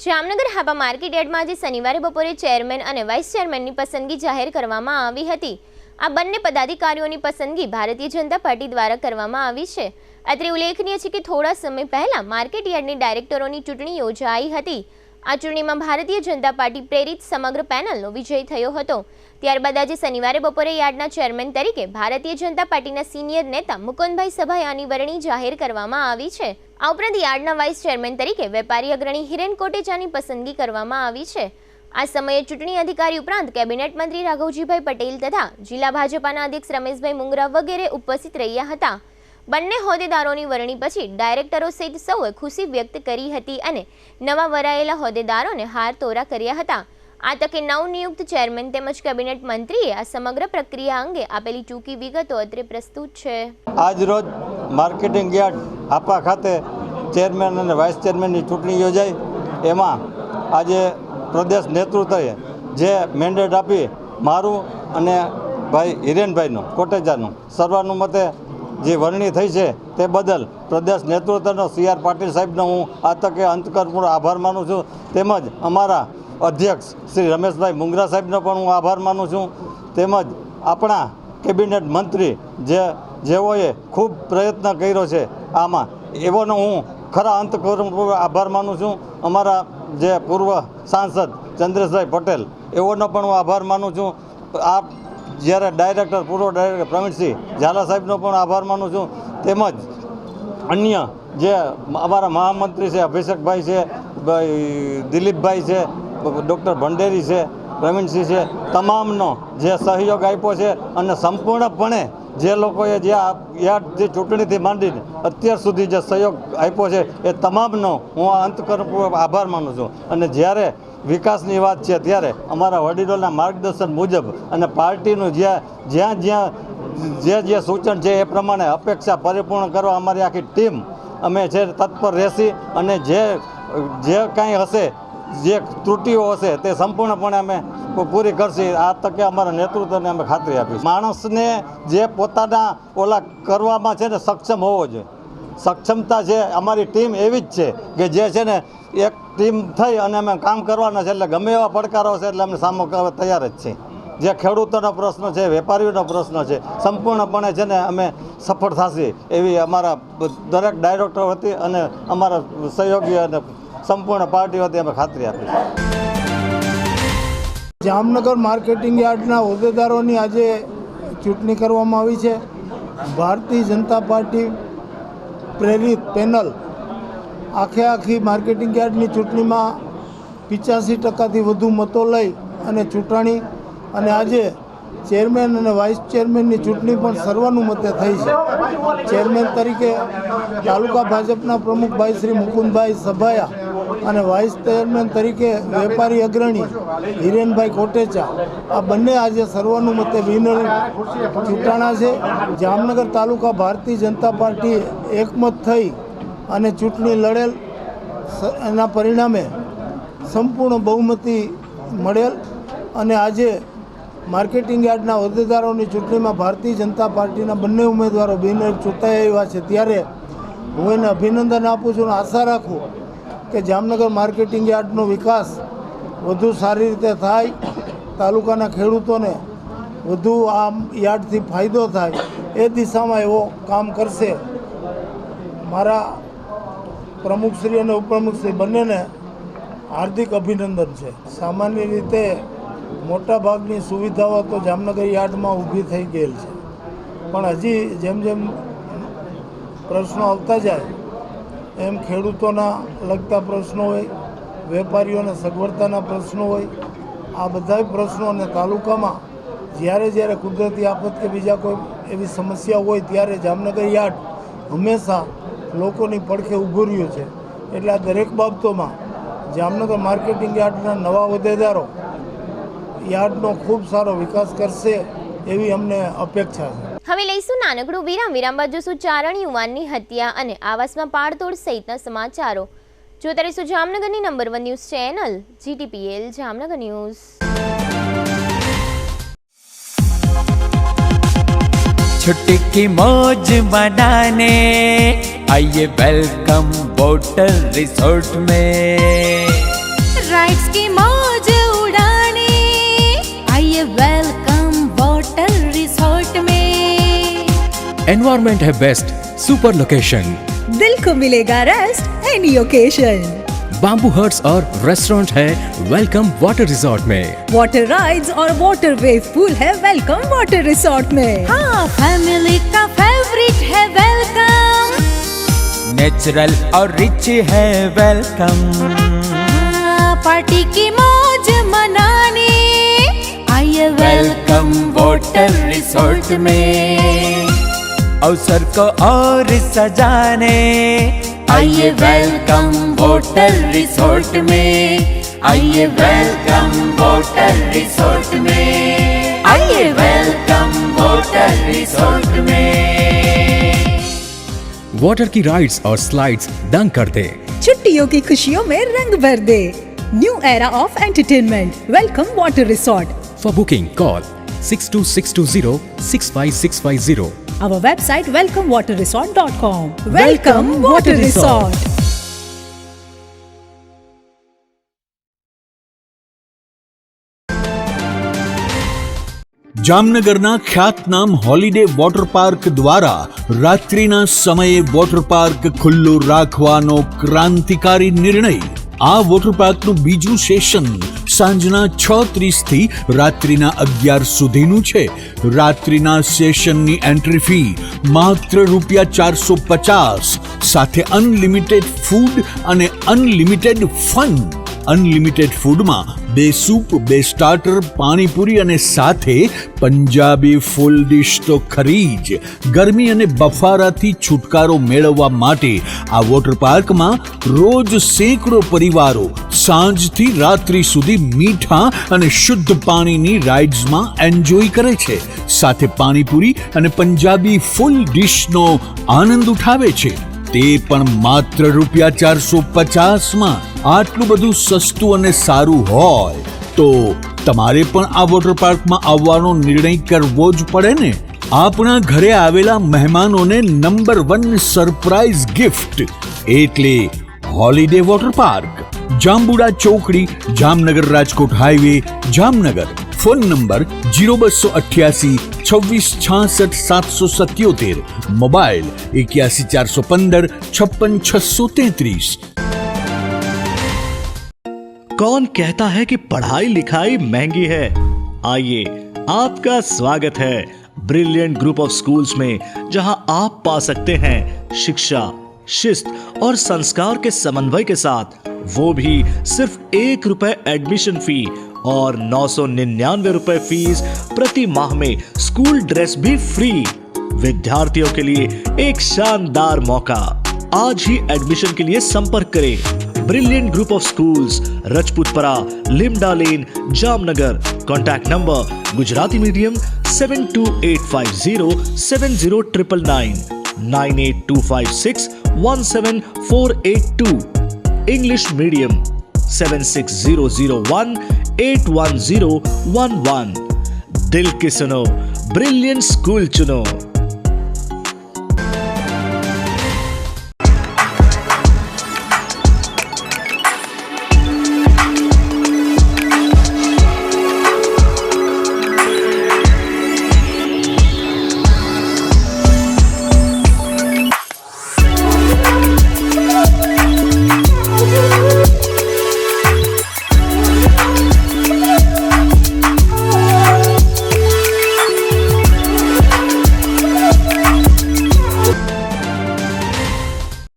જામનગર હાપા માર્કેટ યાર્ડમાં આજે શનિવારે બપોરે ચેરમેન અને વાઇસ ચેરમેનની પસંદગી જાહેર કરવામાં આવી હતી. આ બંને પદાધિકારીઓની પસંદગી ભારતીય જનતા પાર્ટી દ્વારા કરવામાં આવી છે. અત્રે ઉલ્લેખનીય છે કે થોડા સમય પહેલા માર્કેટ યાર્ડની ડાયરેક્ટરોની ચૂંટણી યોજાઈ હતી. આ ચૂંટણીમાં ભારતીય જનતા પાર્ટી પ્રેરિત સમગ્ર પેનલનો વિજય થયો હતો. ત્યારબાદ આજે શનિવારે બપોરે યાર્ડના ચેરમેન તરીકે ભારતીય જનતા પાર્ટીના સિનિયર નેતા મુકુંદભાઈ સભાયાની વરણી જાહેર કરવામાં આવી છે. આ ઉપરાંત યાર્ડના વાઇસ ચેરમેન તરીકે વેપારી અગ્રણી હિરેન કોટેચાની પસંદગી કરવામાં આવી છે. આ સમયે ચૂંટણી અધિકારી ઉપરાંત કેબિનેટ મંત્રી રાઘવજીભાઈ પટેલ તથા જિલ્લા ભાજપાના અધ્યક્ષ રમેશભાઈ મુંગરા વગેરે ઉપસ્થિત રહ્યા હતા. બંને હોદ્દેદારોની વરણી પછી ડાયરેક્ટરો સહિત સૌએ ખુશી વ્યક્ત કરી હતી અને નવા વરાયેલા હોદ્દેદારોને હાર તોરા કર્યા હતા. આ તકે નવનિયુક્ત ચેરમેન તેમજ કેબિનેટ મંત્રીએ આ સમગ્ર પ્રક્રિયા અંગે આપેલી ટૂંકી વિગતો અત્રે પ્રસ્તુત છે. આજ રોજ માર્કેટિંગ યાર્ડ હાપા ખાતે ચેરમેન અને વાઇસ ચેરમેનની ચૂંટણી યોજાઈ. એમાં આજે પ્રદેશ નેતૃત્વએ જે મેન્ડેટ આપી મારું અને ભાઈ હિરેનભાઈનું કોટેચાનું સર્વાનુમતે જે વરણી થઈ છે તે બદલ પ્રદેશ નેતૃત્વનો CR પાટીલ સાહેબનો હું આ તકે અંતઃકરણપૂર્વક આભાર માનું છું. તેમજ અમારા અધ્યક્ષ શ્રી રમેશભાઈ મુંગરા સાહેબનો પણ હું આભાર માનું છું. તેમજ આપણા કેબિનેટ મંત્રી જેઓએ ખૂબ પ્રયત્ન કર્યો છે આમાં, એવોનો હું ખરા અંતઃકરણપૂર્વક આભાર માનું છું. અમારા જે પૂર્વ સાંસદ ચંદ્રેશભાઈ પટેલ એવોનો પણ હું આભાર માનું છું. આ જ્યારે પૂર્વ ડાયરેક્ટર પ્રવીણસિંહ ઝાલા સાહેબનો પણ આભાર માનું છું. તેમજ અન્ય જે અમારા મહામંત્રી છે અભિષેકભાઈ છે, દિલીપભાઈ છે, ડૉક્ટર ભંડેરી છે, પ્રવીણસિંહ છે, તમામનો જે સહયોગ આપ્યો છે અને સંપૂર્ણપણે જે લોકોએ જે ચૂંટણીથી માંડીને અત્યાર સુધી જે સહયોગ આપ્યો છે એ તમામનો હું અંતઃકરણપૂર્વક આભાર માનું છું. અને જ્યારે વિકાસની વાત છે ત્યારે અમારા વડીલોના માર્ગદર્શન મુજબ અને પાર્ટીનું જ્યાં જે સૂચન છે એ પ્રમાણે અપેક્ષા પરિપૂર્ણ કરવા અમારી આખી ટીમ અમે છે તત્પર રહેશી અને જે કાંઈ હશે જે ત્રુટિઓ હશે તે સંપૂર્ણપણે અમે પૂરી કરશી. આ તકે અમારા નેતૃત્વને અમે ખાતરી આપીશું. માણસને જે પોતાના ઓલા કરવામાં છે ને સક્ષમ હોવો જોઈએ. સક્ષમતા છે અમારી ટીમ એવી જ છે કે જે છે ને એક ટીમ થઈ અને અમે કામ કરવાના છે એટલે ગમે એવા પડકારો છે એટલે અમે સામો કરવા તૈયાર જ છીએ. જે ખેડૂતોનો પ્રશ્ન છે, વેપારીઓનો પ્રશ્ન છે, સંપૂર્ણપણે છે ને અમે સફળ થશે એવી અમારા દરેક ડાયરેક્ટર વતી અને અમારા સહયોગી અને સંપૂર્ણ પાર્ટી વતી અમે ખાતરી આપીશું. જામનગર માર્કેટિંગ યાર્ડના હોદ્દેદારોની આજે ચૂંટણી કરવામાં આવી છે. ભારતીય જનતા પાર્ટી પ્રેરિત પેનલ આખી માર્કેટિંગ યાર્ડની ચૂંટણીમાં 85% વધુ મતો લઈ અને ચૂંટણી અને આજે ચેરમેન અને વાઇસ ચેરમેનની ચૂંટણી પણ સર્વાનુમતે થઈ છે. ચેરમેન તરીકે તાલુકા ભાજપના પ્રમુખભાઈ શ્રી મુકુંદભાઈ સભાયા અને વાઇસ ચેરમેન તરીકે વેપારી અગ્રણી હિરેનભાઈ કોટેચા આ બંને આજે સર્વાનુમતે વિનર ચૂંટાણા છે. જામનગર તાલુકા ભારતીય જનતા પાર્ટીએ એકમત થઈ અને ચૂંટણી લડેલ એના પરિણામે સંપૂર્ણ બહુમતી મળેલ અને આજે માર્કેટિંગ યાર્ડના હોદ્દેદારોની ચૂંટણીમાં ભારતીય જનતા પાર્ટીના બંને ઉમેદવારો વિનર ચૂંટાઈ આવ્યા છે. ત્યારે હું એને અભિનંદન આપું છું અને આશા રાખું કે જામનગર માર્કેટિંગ યાર્ડનો વિકાસ વધુ સારી રીતે થાય, તાલુકાના ખેડૂતોને વધુ આ યાર્ડથી ફાયદો થાય એ દિશામાં એવો કામ કરશે. મારા પ્રમુખશ્રી અને ઉપપ્રમુખશ્રી બંનેને હાર્દિક અભિનંદન છે. સામાન્ય રીતે મોટાભાગની સુવિધાઓ તો જામનગર યાર્ડમાં ઊભી થઈ ગયેલ છે, પણ હજી જેમ પ્રશ્નો આવતા જાય એમ ખેડૂતોના લગતા પ્રશ્નો હોય, વેપારીઓને સગવડતાના પ્રશ્નો હોય, આ બધા પ્રશ્નો અને તાલુકામાં જ્યારે કુદરતી આફત કે બીજા કોઈ એવી સમસ્યા હોય ત્યારે જામનગર યાર્ડ હંમેશા લોકોની પડખે ઊભું રહ્યું છે. એટલે આ દરેક બાબતોમાં જામનગર માર્કેટિંગ યાર્ડના નવા હોદ્દેદારો યાર્ડનો ખૂબ સારો વિકાસ કરશે એવી અમને અપેક્ષા છે. હવે લઈશું નાનકડું વિરામ બાદ જોશું ચારણ યુવાનની હત્યા અને આવાસમાં પાડતોડ સહિતના સમાચારો. જોતા રહીશું જામનગરની number 1 news channel GTPL Jamnagar news. छुट्टी की मौज मनाने आइए वेलकम वोटर रिसोर्ट में, राइड्स की मौज उड़ाने आइए वेलकम वोटर रिसोर्ट में. एनवायरमेंट है बेस्ट, सुपर लोकेशन, दिल को मिलेगा rest any occasion. Bamboo huts और रेस्टोरेंट है वेलकम वाटर रिसोर्ट में. वाटर राइड्स और वाटर वेव पूल है वेलकम वाटर रिसोर्ट में. हाँ, फैमिली का फेवरेट है वेलकम, नेचुरल और रिच है वेलकम. पार्टी की मौज मनाने आइए वेलकम वाटर रिसोर्ट में, अवसर को और सजाने आइए वेलकम वाटर रिसोर्ट में, आइए वेलकम वाटर रिसोर्ट में, आइए वेलकम वाटर रिसोर्ट में. वाटर की राइड्स और स्लाइड्स दंग कर दे, छुट्टियों की खुशियों में रंग भर दे. New era of entertainment welcome water resort. For booking call 6262065650. Our website welcomewaterresort.com. Welcome Water Resort. જામનગરના ખ્યાતનામ હોલિડે વોટર પાર્ક દ્વારા રાત્રિના સમયે વોટર પાર્ક ખુલ્લું રાખવાનો ક્રાંતિકારી નિર્ણય. આ વોટર પાર્કનું બીજું સેશન સાંજના 6:30 થી રાત્રિના 11 સુધીનું છે. રાત્રિના સેશનની એન્ટ્રી ફી માત્ર ₹450 સાથે અનલિમિટેડ ફૂડ અને અનલિમિટેડ ફન. અનલિમિટેડ ફૂડમાં 2 સૂપ, 2 સ્ટાર્ટર, પાણીપુરી અને સાથે પંજાબી ફૂલ ડિશ તો ખરી જ. ગરમી અને બફારાથી છુટકારો મેળવવા માટે આ વોટર પાર્કમાં રોજ સેંકડો પરિવારો સાંજથી રાત્રિ સુધી મીઠા અને શુદ્ધ પાણીની રાઇડ્સમાં એન્જોય કરે છે. સાથે પાણીપુરી અને પંજાબી ફૂલ ડિશનો આનંદ ઉઠાવે છે, તે પણ માત્ર ₹450માં. આટલું બધું સસ્તું અને સારું હોય તો તમારે પણ આ વોટર પાર્કમાં આવવાનો નિર્ણય કરવો જ પડે ને. આપણા ઘરે આવેલા મહેમાનોને નંબર 1 સરપ્રાઈઝ ગિફ્ટ એટલે હોલિડે વોટર પાર્ક, જાંબુડા ચોકડી, Jamnagar Rajkot highway, Jamnagar. Phone number 0288 2666 777, mobile 81 415 56 633. कौन कहता है कि पढ़ाई लिखाई महंगी है? आइए, आपका स्वागत है ब्रिलियंट ग्रुप ऑफ स्कूल्स में, जहां आप पा सकते हैं शिक्षा, शिस्त और संस्कार के समन्वय के साथ, वो भी सिर्फ ₹1 एडमिशन फी और 999 रुपए फीस प्रति माह में स्कूल ड्रेस भी फ्री. विद्यार्थियों के लिए एक शानदार मौका. आज ही एडमिशन के लिए संपर्क करें. Brilliant group of schools, Rajputpara, Limda lane, Jamnagar. Contact number Gujarati medium 72850 70999, 98256 17482. English medium 76001 81011. दिल के सुनो, ब्रिलियंट स्कूल चुनो.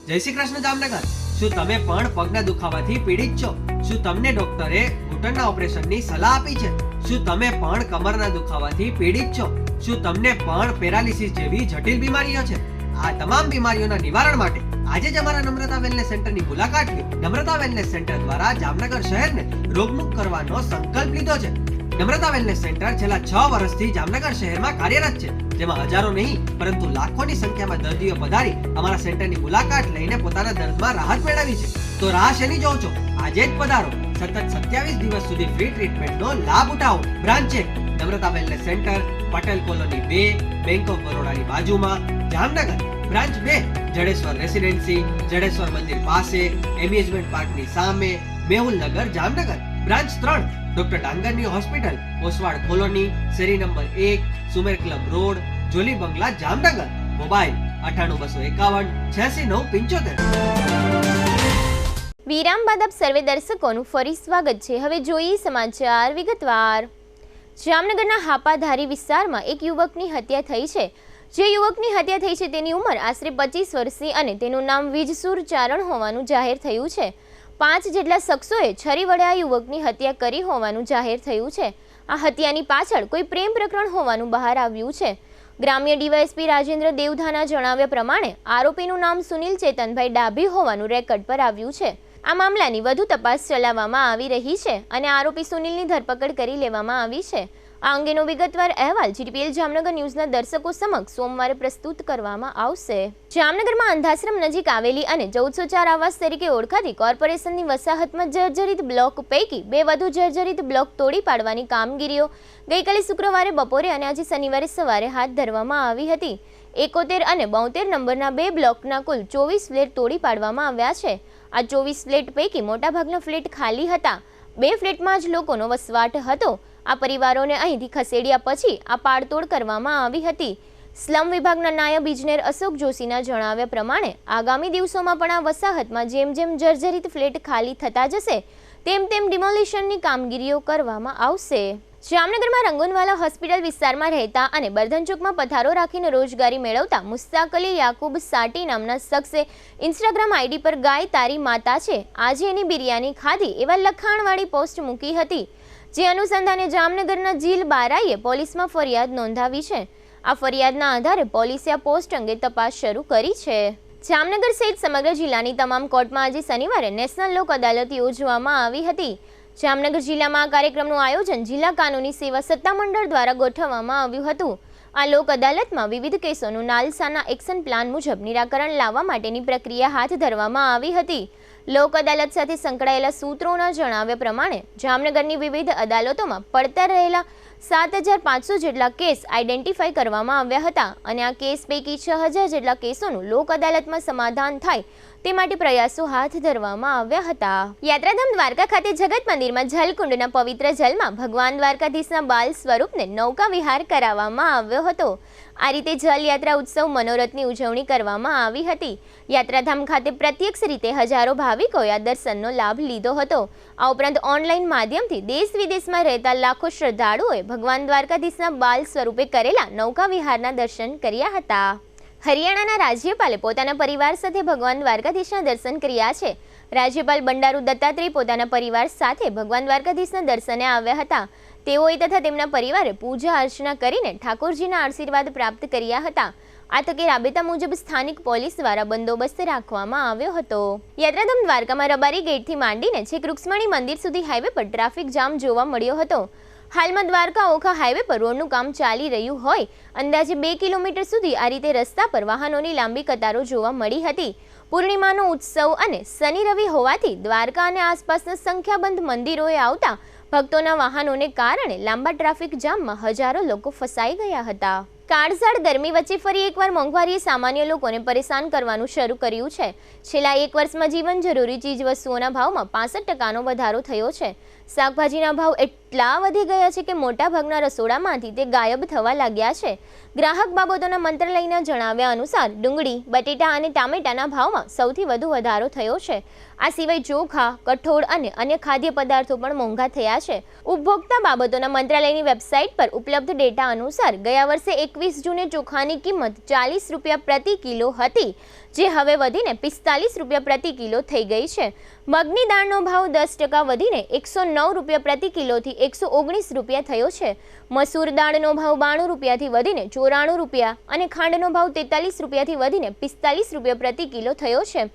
જય શ્રી કૃષ્ણ જામનગર. શું તમે પણ પગના દુખાવાથી પીડિત છો? શું તમને ડોક્ટરે ઘૂંટણના ઓપરેશનની સલાહ આપી છે? શું તમે પણ કમરના દુખાવાથી પીડિત છો? શું તમને પણ પેરાલિસિસ જેવી જટિલ બીમારીઓ છે? આ તમામ બીમારીઓના નિવારણ માટે આજે જ અમારા નમ્રતા વેલનેસ સેન્ટરની મુલાકાત લો. નમ્રતા વેલનેસ સેન્ટર દ્વારા જામનગર શહેરને રોગમુક્ત કરવાનો સંકલ્પ લીધો છે. નમ્રતા વેલનેસ સેન્ટર છેલ્લા 6 વર્ષથી જામનગર શહેરમાં કાર્યરત છે, જેમાં હજારો નહીં પરંતુ લાખોની સંખ્યામાં દર્દીઓ પધારી અમારા સેન્ટરની મુલાકાત લઈને પોતાના દર્દમાં રાહત મેળવી છે. તો રાહ શેની જોવો છો? આજે જ પધારો. સતત 27 દિવસ સુધી ફ્રી ટ્રીટમેન્ટનો લાભ ઉઠાવો. બ્રાન્ચ છે Namrata wellness centre, Patel colony 2, bank of બરોડાની બાજુમાં, જામનગર. બ્રાન્ચ 2 જડેશ્વર રેસિડેન્સી, જડેશ્વર મંદિર પાસે, એમ્યુઝમેન્ટ પાર્કની સામે, મેહુલનગર, જામનગર. બ્રાન્ચ 3 ડોક્ટર ડાંગરની હોસ્પિટલ, ઓસવાડ કોલોની, શેરી number 1, Sumer club road, Jolly bungalow, Jamnagar. Mobile 98 251 86 975. વિરામ બાદ આપ સર્વે દર્શકોનું ફરી સ્વાગત છે. હવે જોઈએ સમાચાર વિગતવાર. જામનગરના હાપાધારી વિસ્તારમાં એક યુવકની હત્યા થઈ છે. જે યુવકની હત્યા થઈ છે તેની ઉંમર આશરે 25 વર્ષની અને તેનું નામ વિજસુર ચારણ હોવાનું જાહેર થયું છે. 5 જેટલા શખ્સોએ છરી વડે આ યુવકની હત્યા કરી હોવાનું જાહેર થયું છે. આ હત્યાની પાછળ કોઈ પ્રેમ પ્રકરણ હોવાનું બહાર આવ્યું છે. ગ્રામ્ય ડીવાયએસપી રાજેન્દ્ર દેવધાના જણાવ્યા પ્રમાણે આરોપીનું નામ સુનિલ ચેતનભાઈ ડાભી હોવાનું રેકર્ડ પર આવ્યું છે. આ મામલાની વધુ તપાસ ચલાવવામાં આવી રહી છે અને આરોપી સુનિલની ધરપકડ કરી લેવામાં આવી છે. આ અંગેનો વિગતવાર અહેવાલ જીટીપીએલ જામનગર ન્યૂઝના દર્શકો સમક્ષ સોમવારે પ્રસ્તુત કરવામાં આવશે. જામનગરમાં અંધાશ્રમ નજીક આવેલી અને 1404 આવાસ તરીકે ઓળખાતી કોર્પોરેશનની વસાહતમાં જર્જરિત બ્લોક પૈકી 2 વધુ જર્જરિત બ્લોક તોડી પાડવાની કામગીરીઓ ગઈકાલે શુક્રવારે બપોરે અને આજે શનિવારે સવારે હાથ ધરવામાં આવી હતી. 71 અને 72 નંબરના 2 બ્લોકના કુલ 24 ફ્લેટ તોડી પાડવામાં આવ્યા છે. આ 24 ફ્લેટ પૈકી મોટાભાગના ફ્લેટ ખાલી હતા. 2 ફ્લેટમાં જ લોકોનો વસવાટ હતો. આ પરિવારોને અહીંથી ખસેડ્યા પછી આ પાડતોડ કરવામાં આવી હતી. સ્લમ વિભાગના નાયબ ઇજનેર અશોક જોશીના જણાવ્યા પ્રમાણે આગામી દિવસોમાં પણ આ વસાહતમાં જેમ જેમ જર્જરિત ફ્લેટ ખાલી થતા જશે તેમ તેમ ડિમોલિશનની કામગીરીઓ કરવામાં આવશે. જામનગરમાં રંગોનવાલા હોસ્પિટલ વિસ્તારમાં રહેતા અને બર્ધન ચોકમાં પથારો રાખીને રોજગારી મેળવતા મુસ્તાક અલી યાકુબ સાટી નામના શખ્સે ઇન્સ્ટાગ્રામ આઈડી પર ગાય તારી માતા છે, આજે એની બિરયાની ખાધી એવા લખાણવાળી પોસ્ટ મૂકી હતી, જે અનુસંધાને જામનગરના જીલ બારાઈએ પોલીસમાં ફરિયાદ નોંધાવી છે. આ ફરિયાદના આધારે પોલીસે આ પોસ્ટ અંગે તપાસ શરૂ કરી છે. જામનગર સહિત સમગ્ર જિલ્લાની તમામ કોર્ટમાં આજે શનિવારે નેશનલ લોક અદાલત યોજવામાં આવી હતી. જામનગર જિલ્લામાં આ કાર્યક્રમનું આયોજન જિલ્લા કાનૂની સેવા સત્તામંડળ દ્વારા ગોઠવવામાં આવ્યું હતું. આ લોક અદાલતમાં વિવિધ કેસોનું નાલસાના એક્શન પ્લાન મુજબ નિરાકરણ લાવવા માટેની પ્રક્રિયા હાથ ધરવામાં આવી હતી. લોક અદાલત સાથે સંકળાયેલા સૂત્રોના જણાવ્યા પ્રમાણે જામનગરની વિવિધ અદાલતોમાં પડતર રહેલા 7,500 જેટલા કેસ આઈડેન્ટિફાઈ કરવામાં આવ્યા હતા અને આ કેસ પૈકી 6,000 જેટલા કેસોનું લોક અદાલતમાં સમાધાન થાય તે માટે પ્રયાસો હાથ ધરવામાં આવ્યા હતા. યાત્રાધામ દ્વારકા ખાતે જગત મંદિરમાં જલકુંડના પવિત્ર જલમાં ભગવાન દ્વારકાધીશના બાલ સ્વરૂપને નૌકા વિહાર કરાવવામાં આવ્યો હતો. આ રીતે જલયાત્રા ઉત્સવ મનોરથની ઉજવણી કરવામાં આવી હતી. યાત્રાધામ ખાતે પ્રત્યક્ષ રીતે હજારો ભાવિકોએ આ દર્શનનો લાભ લીધો હતો. આ ઉપરાંત ઓનલાઈન માધ્યમથી દેશ વિદેશમાં રહેતા લાખો શ્રદ્ધાળુઓએ ભગવાન દ્વારકાધીશના બાલ સ્વરૂપે કરેલા નૌકા વિહારના દર્શન કર્યા હતા. હરિયાણાના રાજ્યપાલે પોતાના પરિવાર સાથે ભગવાન દ્વારકાધીશના દર્શન કર્યા છે. રાજ્યપાલ બંડારુ દત્તાત્રેય પોતાના પરિવાર સાથે ભગવાન દ્વારકાધીશના દર્શને આવ્યા હતા. તેઓએ તથા તેમના પરિવારે પૂજા અર્ચના કરીને ઠાકોરજીના આશીર્વાદ પ્રાપ્ત કર્યા હતા. આ તકે રાબેતા મુજબ સ્થાનિક પોલીસ દ્વારા બંદોબસ્ત રાખવામાં આવ્યો હતો. યાત્રાધામ દ્વારકામાં રબારી ગેટથી માંડીને છેક રૂક્ષ્મણી મંદિર સુધી હાઈવે પર ટ્રાફિક જામ જોવા મળ્યો હતો. હાલમાં દ્વારકા ઓખા હાઈવે પર રોડનું કામ ચાલી રહ્યું હોય અંદાજે 2 કિલોમીટર સુધી આ રીતે રસ્તા પર વાહનોની લાંબી કતારો જોવા મળી હતી. પૂર્ણિમાનો ઉત્સવ અને શનિ રવિ હોવાથી દ્વારકા અને આસપાસના સંખ્યાબંધ મંદિરોએ આવતા ભક્તોના વાહનોને કારણે લાંબા ટ્રાફિક જામમાં હજારો લોકો ફસાઈ ગયા હતા. કાળઝાળ ગરમી વચ્ચે ફરી એકવાર મોંઘવારીએ સામાન્ય લોકોને પરેશાન કરવાનું શરૂ કર્યું છે. છેલ્લા 1 વર્ષમાં જીવન જરૂરી ચીજ વસ્તુઓના ભાવમાં 65% વધારો થયો છે. શાકભાજીના ભાવ એટલા વધી ગયા છે કે મોટાભાગના રસોડામાંથી તે ગાયબ થવા લાગ્યા છે. ગ્રાહક બાબતોના મંત્રાલયના જણાવ્યા અનુસાર ડુંગળી, બટેટા અને ટામેટાના ભાવમાં સૌથી વધુ વધારો થયો છે. આ સિવાય ચોખા, કઠોળ અને અન્ય ખાદ્ય પદાર્થો પણ મોંઘા થયા છે. ઉપભોક્તા બાબતોના મંત્રાલયની વેબસાઇટ પર ઉપલબ્ધ ડેટા અનુસાર ગયા વર્ષે 21 જૂને ચોખાની કિંમત 40 રૂપિયા પ્રતિ કિલો હતી, જે હવે વધીને 45 રૂપિયા પ્રતિ કિલો થઈ ગઈ છે. મગની દાળનો ભાવ 10% વધીને 109 રૂપિયા પ્રતિ કિલોથી 119 રૂપિયા થયો છે. મસૂર દાળનો ભાવ 92 રૂપિયાથી વધીને 94 રૂપિયા અને ખાંડનો ભાવ 43 રૂપિયાથી વધીને 45 રૂપિયા પ્રતિ કિલો થયો છે.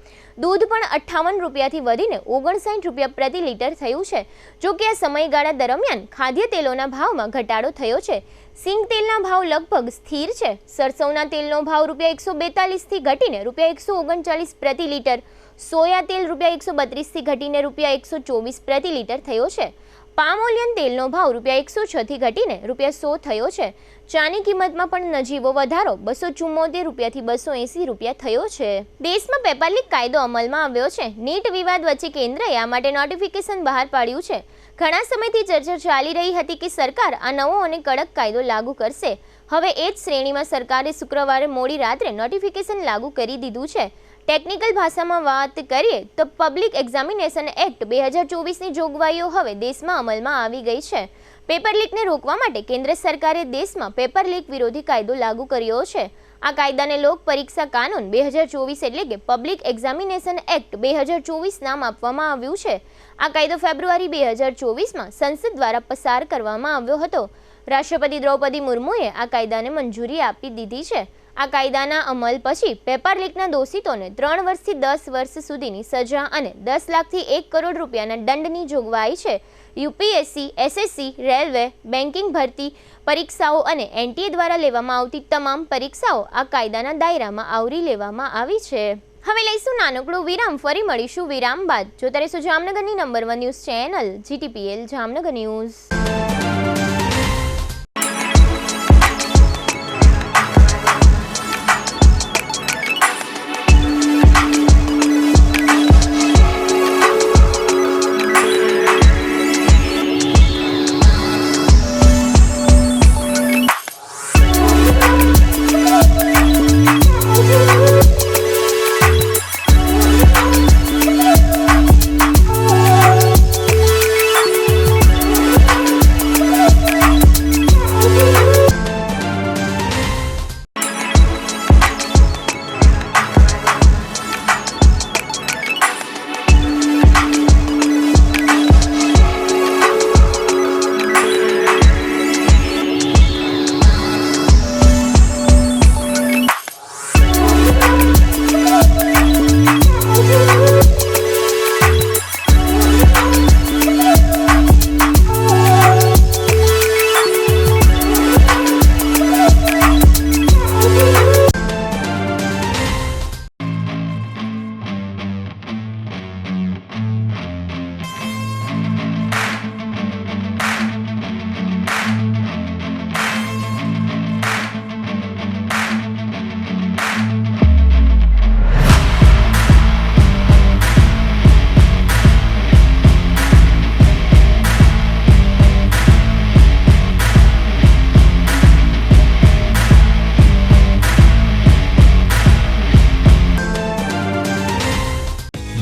દૂધ પણ 58 રૂપિયાથી વધીને 59 રૂપિયા પ્રતિ લીટર થયું છે. જો કે આ સમયગાળા દરમિયાન ખાદ્ય તેલોના ભાવમાં ઘટાડો થયો છે. સિંગ તેલના ભાવ લગભગ સ્થિર છે. સરસવના તેલનો ભાવ રૂપિયા 142 થી ઘટીને રૂપિયા 139 પ્રતિ લીટર, સોયા તેલ રૂપિયા 132 થી ઘટીને રૂપિયા 124 પ્રતિ લીટર થયો છે. પામ ઓલિયન તેલનો ભાવ રૂપિયા 106 થી ઘટીને રૂપિયા 100 થયો છે. ચાની કિંમતમાં પણ નજીવો વધારો 274 રૂપિયાથી 280 રૂપિયા થયો છે. દેશમાં પેપર લીક કાયદો અમલમાં આવ્યો છે. નીટ વિવાદ વચ્ચે કેન્દ્રએ આ માટે નોટિફિકેશન બહાર પાડ્યું છે. ઘણા સમયથી ચર્ચા ચાલી રહી હતી કે સરકાર આ નવો અને કડક કાયદો લાગુ કરશે. હવે એ જ શ્રેણીમાં સરકારે શુક્રવારે મોડી રાત્રે નોટિફિકેશન લાગુ કરી દીધું છે. ટેકનિકલ ભાષામાં વાત કરીએ તો પબ્લિક એક્ઝામિનેશન એક્ટ 2024ની જોગવાઈઓ હવે દેશમાં અમલમાં આવી ગઈ છે. પેપર લીકને રોકવા માટે કેન્દ્ર સરકારે દેશમાં પેપર લીક વિરોધી કાયદો લાગુ કર્યો છે. આ કાયદાને લોક પરીક્ષા કાનૂન 2024 એટલે કે પબ્લિક એક્ઝામિનેશન એક્ટ 2024 નામ આપવામાં આવ્યું છે. આ કાયદો ફેબ્રુઆરી 2024માં સંસદ દ્વારા પસાર કરવામાં આવ્યો હતો. રાષ્ટ્રપતિ દ્રૌપદી મુર્મુએ આ કાયદાને મંજૂરી આપી દીધી છે. આ કાયદાના અમલ પછી પેપર લીકના દોષિતોને 3 વર્ષથી 10 વર્ષ સુધીની સજા અને 10 લાખથી 1 કરોડ રૂપિયાના દંડની જોગવાઈ છે. યુપીએસસી, એસએસસી, રેલવે, બેન્કિંગ ભરતી પરીક્ષાઓ અને એનટીએ દ્વારા લેવામાં આવતી તમામ પરીક્ષાઓ આ કાયદાના દાયરામાં આવરી લેવામાં આવી છે. હવે લઈશું નાનકડું વિરામ. ફરી મળીશું વિરામ બાદ. જોતા રહેશો જામનગરની number 1 news channel GTPL Jamnagar news.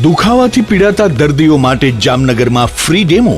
દુખાવાથી પીડાતા દર્દીઓ માટે જામનગરમાં free demo.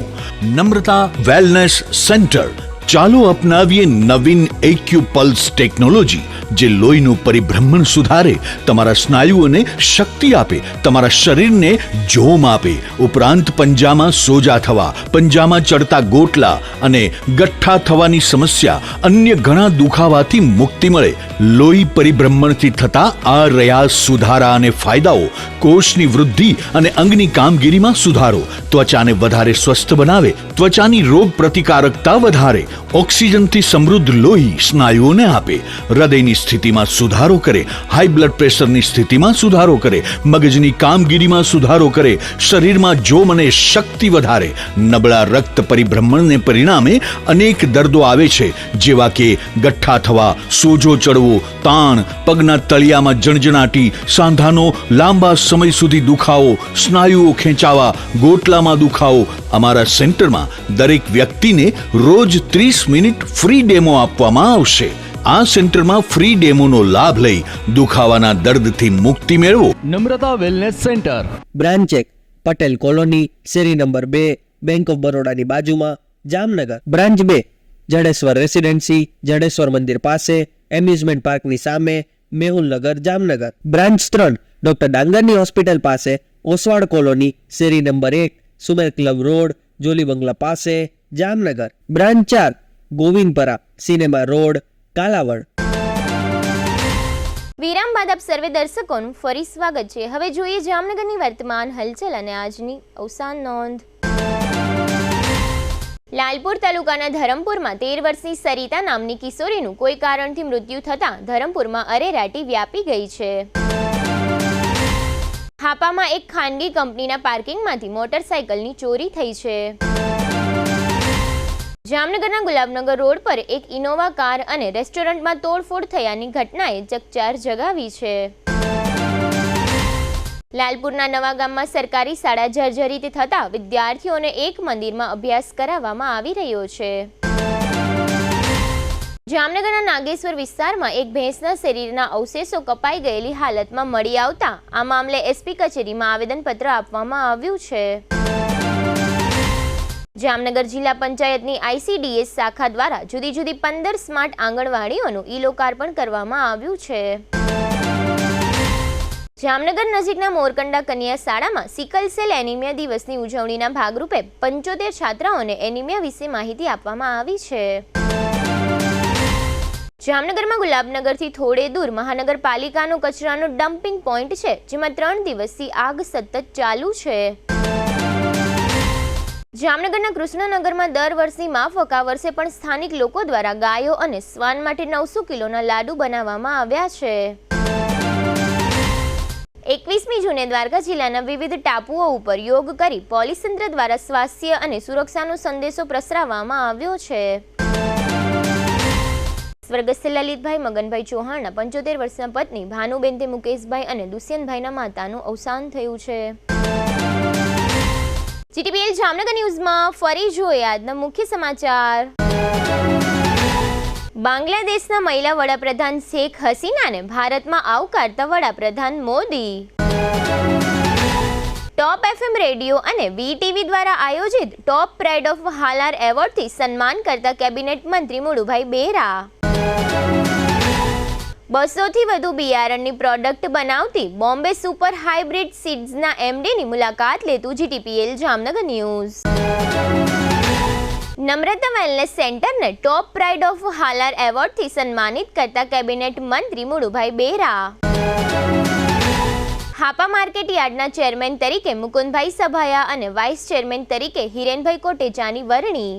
Namrata wellness centre. ચાલો અપનાવીએ નવીન એક્યુ પલ્સ ટેકનોલોજી, જે લોહીનું પરિભ્રમણ સુધારે, તમારા સ્નાયુઓને શક્તિ આપે, તમારા શરીરને જોમ આપે. ઉપરાંત પંજામાં સોજા થવા, પંજામાં ચડતા ગોટલા અને ગઠ્ઠા થવાની સમસ્યા, અન્ય ઘણા દુખાવાથી મુક્તિ મળે. લોહી પરિભ્રમણથી થતા આ રહ્યા સુધારા અને ફાયદાઓ. કોષની વૃદ્ધિ અને અંગની કામગીરીમાં સુધારો, ત્વચાને વધારે સ્વસ્થ બનાવે, ત્વચાની રોગ પ્રતિકારકતા વધારે, ઓક્સિજનથી સમૃદ્ધ લોહી સ્નાયુઓને આપે, હૃદયની સ્થિતિમાં સુધારો કરે, હાઈ બ્લડ પ્રેશરની સ્થિતિમાં સુધારો કરે, મગજની કામગીરીમાં સુધારો કરે, શરીરમાં જોમ અને શક્તિ વધારે. નબળા રક્ત પરિભ્રમણને પરિણામે અનેક દર્દો આવે છે, જેવા કે ગઠ્ઠા થવા, સોજો ચડવો, તાણ, પગના તળિયામાં જણજણાટી, સાંધાનો લાંબા સમય સુધી દુખાવો, સ્નાયુઓ ખેંચાવા, ગોટલામાં દુખાવો. અમારા સેન્ટરમાં દરેક વ્યક્તિને રોજ 30 મિનિટ ફ્રી ડેમો આપવામાં આવશે. આ સેન્ટરમાં ફ્રી ડેમોનો લાભ લઈ દુખાવાના દર્દથી મુક્તિ મેળવો. Namrata wellness centre, branch 1 Patel colony, શેરી નંબર 2, બેંક ઓફ બરોડાની બાજુમાં, જામનગર. બ્રાન્ચ 2 જડેશ્વર રેસિડેન્સી, જડેશ્વર મંદિર પાસે, એમ્યુઝમેન્ટ પાર્કની સામે, મેહુલનગર, જામનગર. બ્રાન્ચ 3 ડોક્ટર ડાંગરની હોસ્પિટલ પાસે, ઓસવાડ કોલોની, શેરી number 1, Sumer club road, Jolly bungalow પાસે, Jamnagar. Branch 4 Govindpara, cinema road, Kalavad. વિરામ બાદ આપ સર્વે દર્શકોનું ફરી સ્વાગત છે. હવે જોઈએ જામનગરની વર્તમાન હલચલ અને આજની અવસાન નોંધ. લાલપુર તાલુકાના ધરમપુરમાં 13 વર્ષની સરિતા નામની કિશોરીનું કોઈ કારણથી મૃત્યુ થતાં ધરમપુરમાં અરેરાટી વ્યાપી ગઈ છે. હાપામાં એક ખાનગી કંપનીના પાર્કિંગમાંથી મોટરસાયકલની ચોરી થઈ છે. જામનગરના ગુલાબનગર રોડ પર એક ઇનોવા કાર અને રેસ્ટોરન્ટમાં તોડફોડ થયાની ઘટનાએ ચકચાર જગાવી છે. લાલપુરના નવા ગામમાં સરકારી શાળા જર્જરિત થતા વિદ્યાર્થીઓને એક મંદિરમાં અભ્યાસ કરાવવામાં આવી રહ્યો છે. જામનગરના નાગેશ્વર વિસ્તારમાં એક ભેંસના શરીરના અવશેષો કપાઈ ગયેલી હાલતમાં મળી આવતા આ મામલે એસપી કચેરીમાં આવેદનપત્ર આપવામાં આવ્યું છે. જામનગર જિલ્લા પંચાયતની ICDS શાખા દ્વારા જુદી જુદી 15 સ્માર્ટ આંગણવાડીઓનું ઈ-લોકાર્પણ કરવામાં આવ્યું છે. જામનગર નજીકના મોરકંડા કન્યા શાળામાં સિકલ સેલ એનિમિયા દિવસની ઉજવણીના ભાગરૂપે 75 છાત્રાઓને એનિમિયા વિશે માહિતી આપવામાં આવી છે. જામનગરમાં ગુલાબનગરથી થોડે દૂર મહાનગરપાલિકાનો કચરાનો ડમ્પિંગ પોઈન્ટ છે, જેમાં 3 દિવસથી આગ સતત ચાલુ છે. જામનગરના કૃષ્ણનગરમાં દર વર્ષની માફક આ વર્ષે પણ સ્થાનિક લોકો દ્વારા ગાયો અને શ્વાન માટે 900 કિલોના લાડુ બનાવવામાં આવ્યા છે. 21મી જૂને દ્વારકા જિલ્લાના વિવિધ ટાપુઓ ઉપર યોગ કરી પોલીસ તંત્ર દ્વારા સ્વાસ્થ્ય અને સુરક્ષાનો સંદેશો પ્રસરાવવામાં આવ્યો છે. સ્વર્ગસ્થ લલિતભાઈ મગનભાઈ ચૌહાણના 75 વર્ષના પત્ની ભાનુબેન તે મુકેશભાઈ અને દુષ્યંતભાઈના માતાનું અવસાન થયું છે. GTPL જામનગર ન્યૂઝમાં ફરી જોઈએ આજના મુખ્ય સમાચાર. બાંગ્લાદેશના મહિલા વડાપ્રધાન શેખ હસીનાને ભારતમાં આવકારતા વડાપ્રધાન મોદી. ટોપ FM રેડિયો અને VTV દ્વારા આયોજિત ટોપ પ્રાઇડ ઓફ હાલાર એવોર્ડથી સન્માન કરતા કેબિનેટ મંત્રી મુળુભાઈ બેરા. 200થી વધુ બિયારણની પ્રોડક્ટ બનાવતી બોમ્બે સુપર હાઇબ્રિડ સીડ્સના MDની મુલાકાત લેતું GTPL જામનગર ન્યૂઝ. નમ્રતા વેલનેસ સેન્ટરને ટોપ પ્રાઇડ ઓફ હાલાર એવોર્ડથી સન્માનિત કરતા કેબિનેટ મંત્રી મુળુભાઈ બેરા. હાપા માર્કેટ યાર્ડના ચેરમેન તરીકે મુકુંદભાઈ સભાયા અને વાઇસ ચેરમેન તરીકે હિરેનભાઈ કોટેચાની વરણી.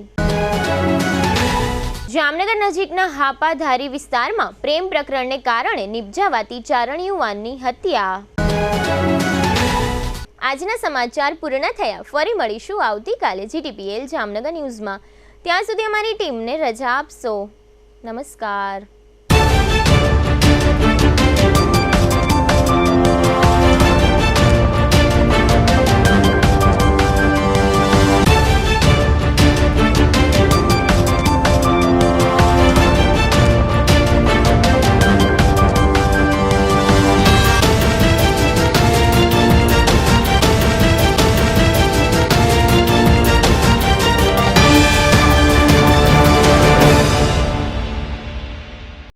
જામનગર નજીકના હાપાધારી વિસ્તારમાં પ્રેમ પ્રકરણને કારણે નિપજાવાતી ચારણ યુવાનની હત્યા. આજના સમાચાર પૂર્ણ થયા. ફરી મળીશું આવતીકાલે GTPL જામનગર ન્યૂઝમાં. ત્યાં સુધી અમારી ટીમને રજા આપશો. નમસ્કાર.